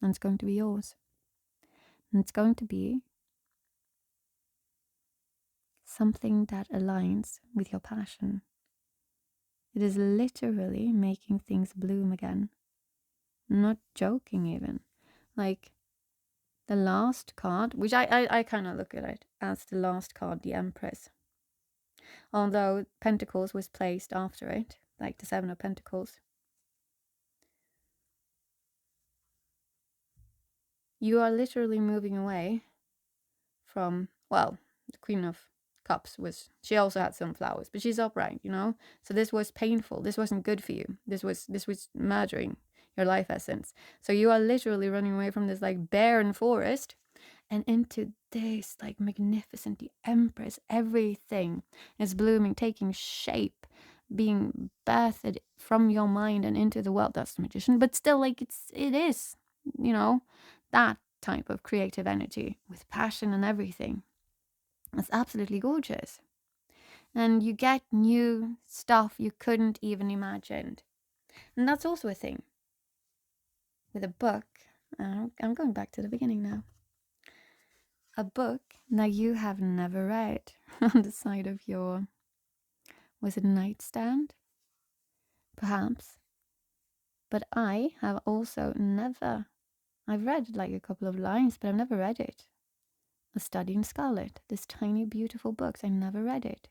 And it's going to be yours. And it's going to be something that aligns with your passion. It is literally making things bloom again. I'm not joking even. The last card, which I kind of look at it as the last card, the Empress. Although Pentacles was placed after it, like the 7 of Pentacles. You are literally moving away from, well, the Queen of Cups she also had some flowers, but she's upright, so this was painful. This wasn't good for you. This was murdering your life essence. So you are literally running away from this barren forest, and into this like magnificent, the empress, everything is blooming, taking shape, being birthed from your mind and into the world. That's the magician, but still, like, it is, you know, that type of creative energy with passion and everything. It's absolutely gorgeous. And you get new stuff you couldn't even imagine. And that's also a thing with a book. I'm going back to the beginning now. A book that you have never read on the side of your, was it nightstand? Perhaps. But I have also never, I've read like a couple of lines, but I've never read it. A Study in Scarlet, this tiny beautiful book. I never read it.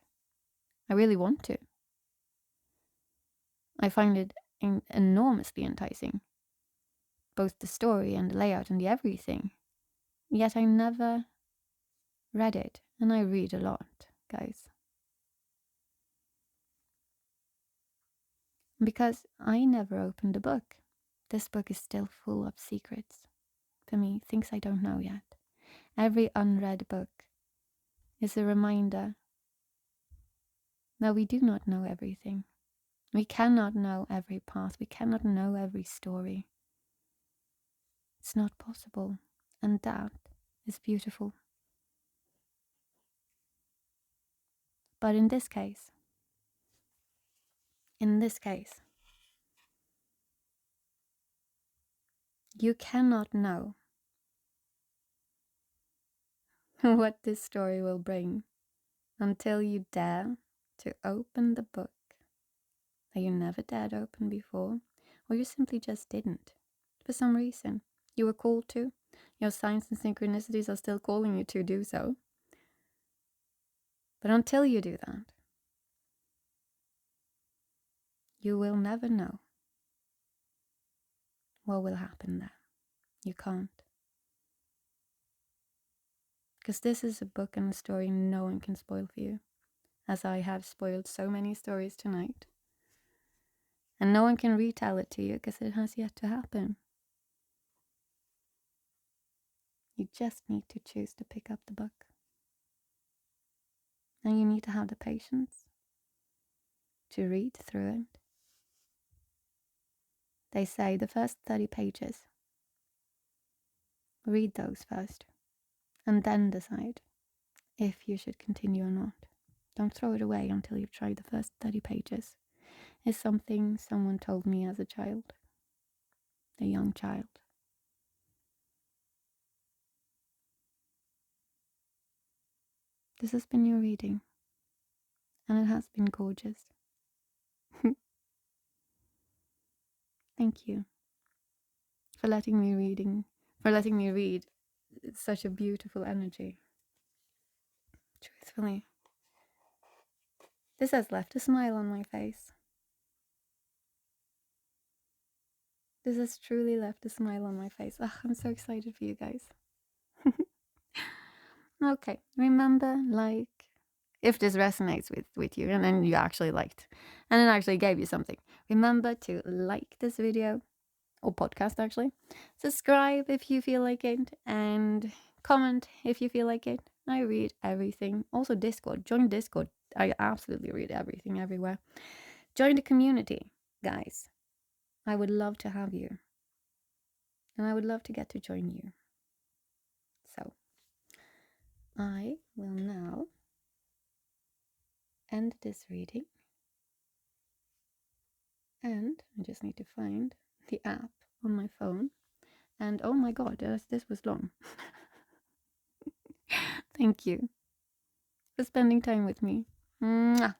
I really want to. I find it enormously enticing. Both the story and the layout and the everything. Yet I never read it. And I read a lot, guys. Because I never opened a book. This book is still full of secrets. For me, things I don't know yet. Every unread book is a reminder that we do not know everything. We cannot know every path. We cannot know every story. It's not possible. And that is beautiful. But in this case, you cannot know what this story will bring until you dare to open the book that you never dared open before, or you simply just didn't. For some reason, you were called to. Your signs and synchronicities are still calling you to do so. But until you do that, you will never know what will happen there. You can't. Because this is a book and a story no one can spoil for you, as I have spoiled so many stories tonight. And no one can retell it to you because it has yet to happen. You just need to choose to pick up the book. And you need to have the patience to read through it. They say the first 30 pages. Read those first, and then decide if you should continue or not. Don't throw it away until you've tried the first 30 pages. It's something someone told me as a child, a young child. This has been your reading, and it has been gorgeous. Thank you for letting me read such a beautiful energy. Truthfully, this has left a smile on my face. This has truly left a smile on my face. Oh, I'm so excited for you guys. Okay, remember, like, if this resonates with you and then you actually liked and it actually gave you something, remember to like this video or podcast, actually. Subscribe if you feel like it, and comment if you feel like it. I read everything. Also Discord. Join Discord. I absolutely read everything everywhere. Join the community, guys. I would love to have you. And I would love to get to join you. So, I will now end this reading. And I just need to find the app on my phone. And oh my god, this was long. Thank you for spending time with me. Mwah.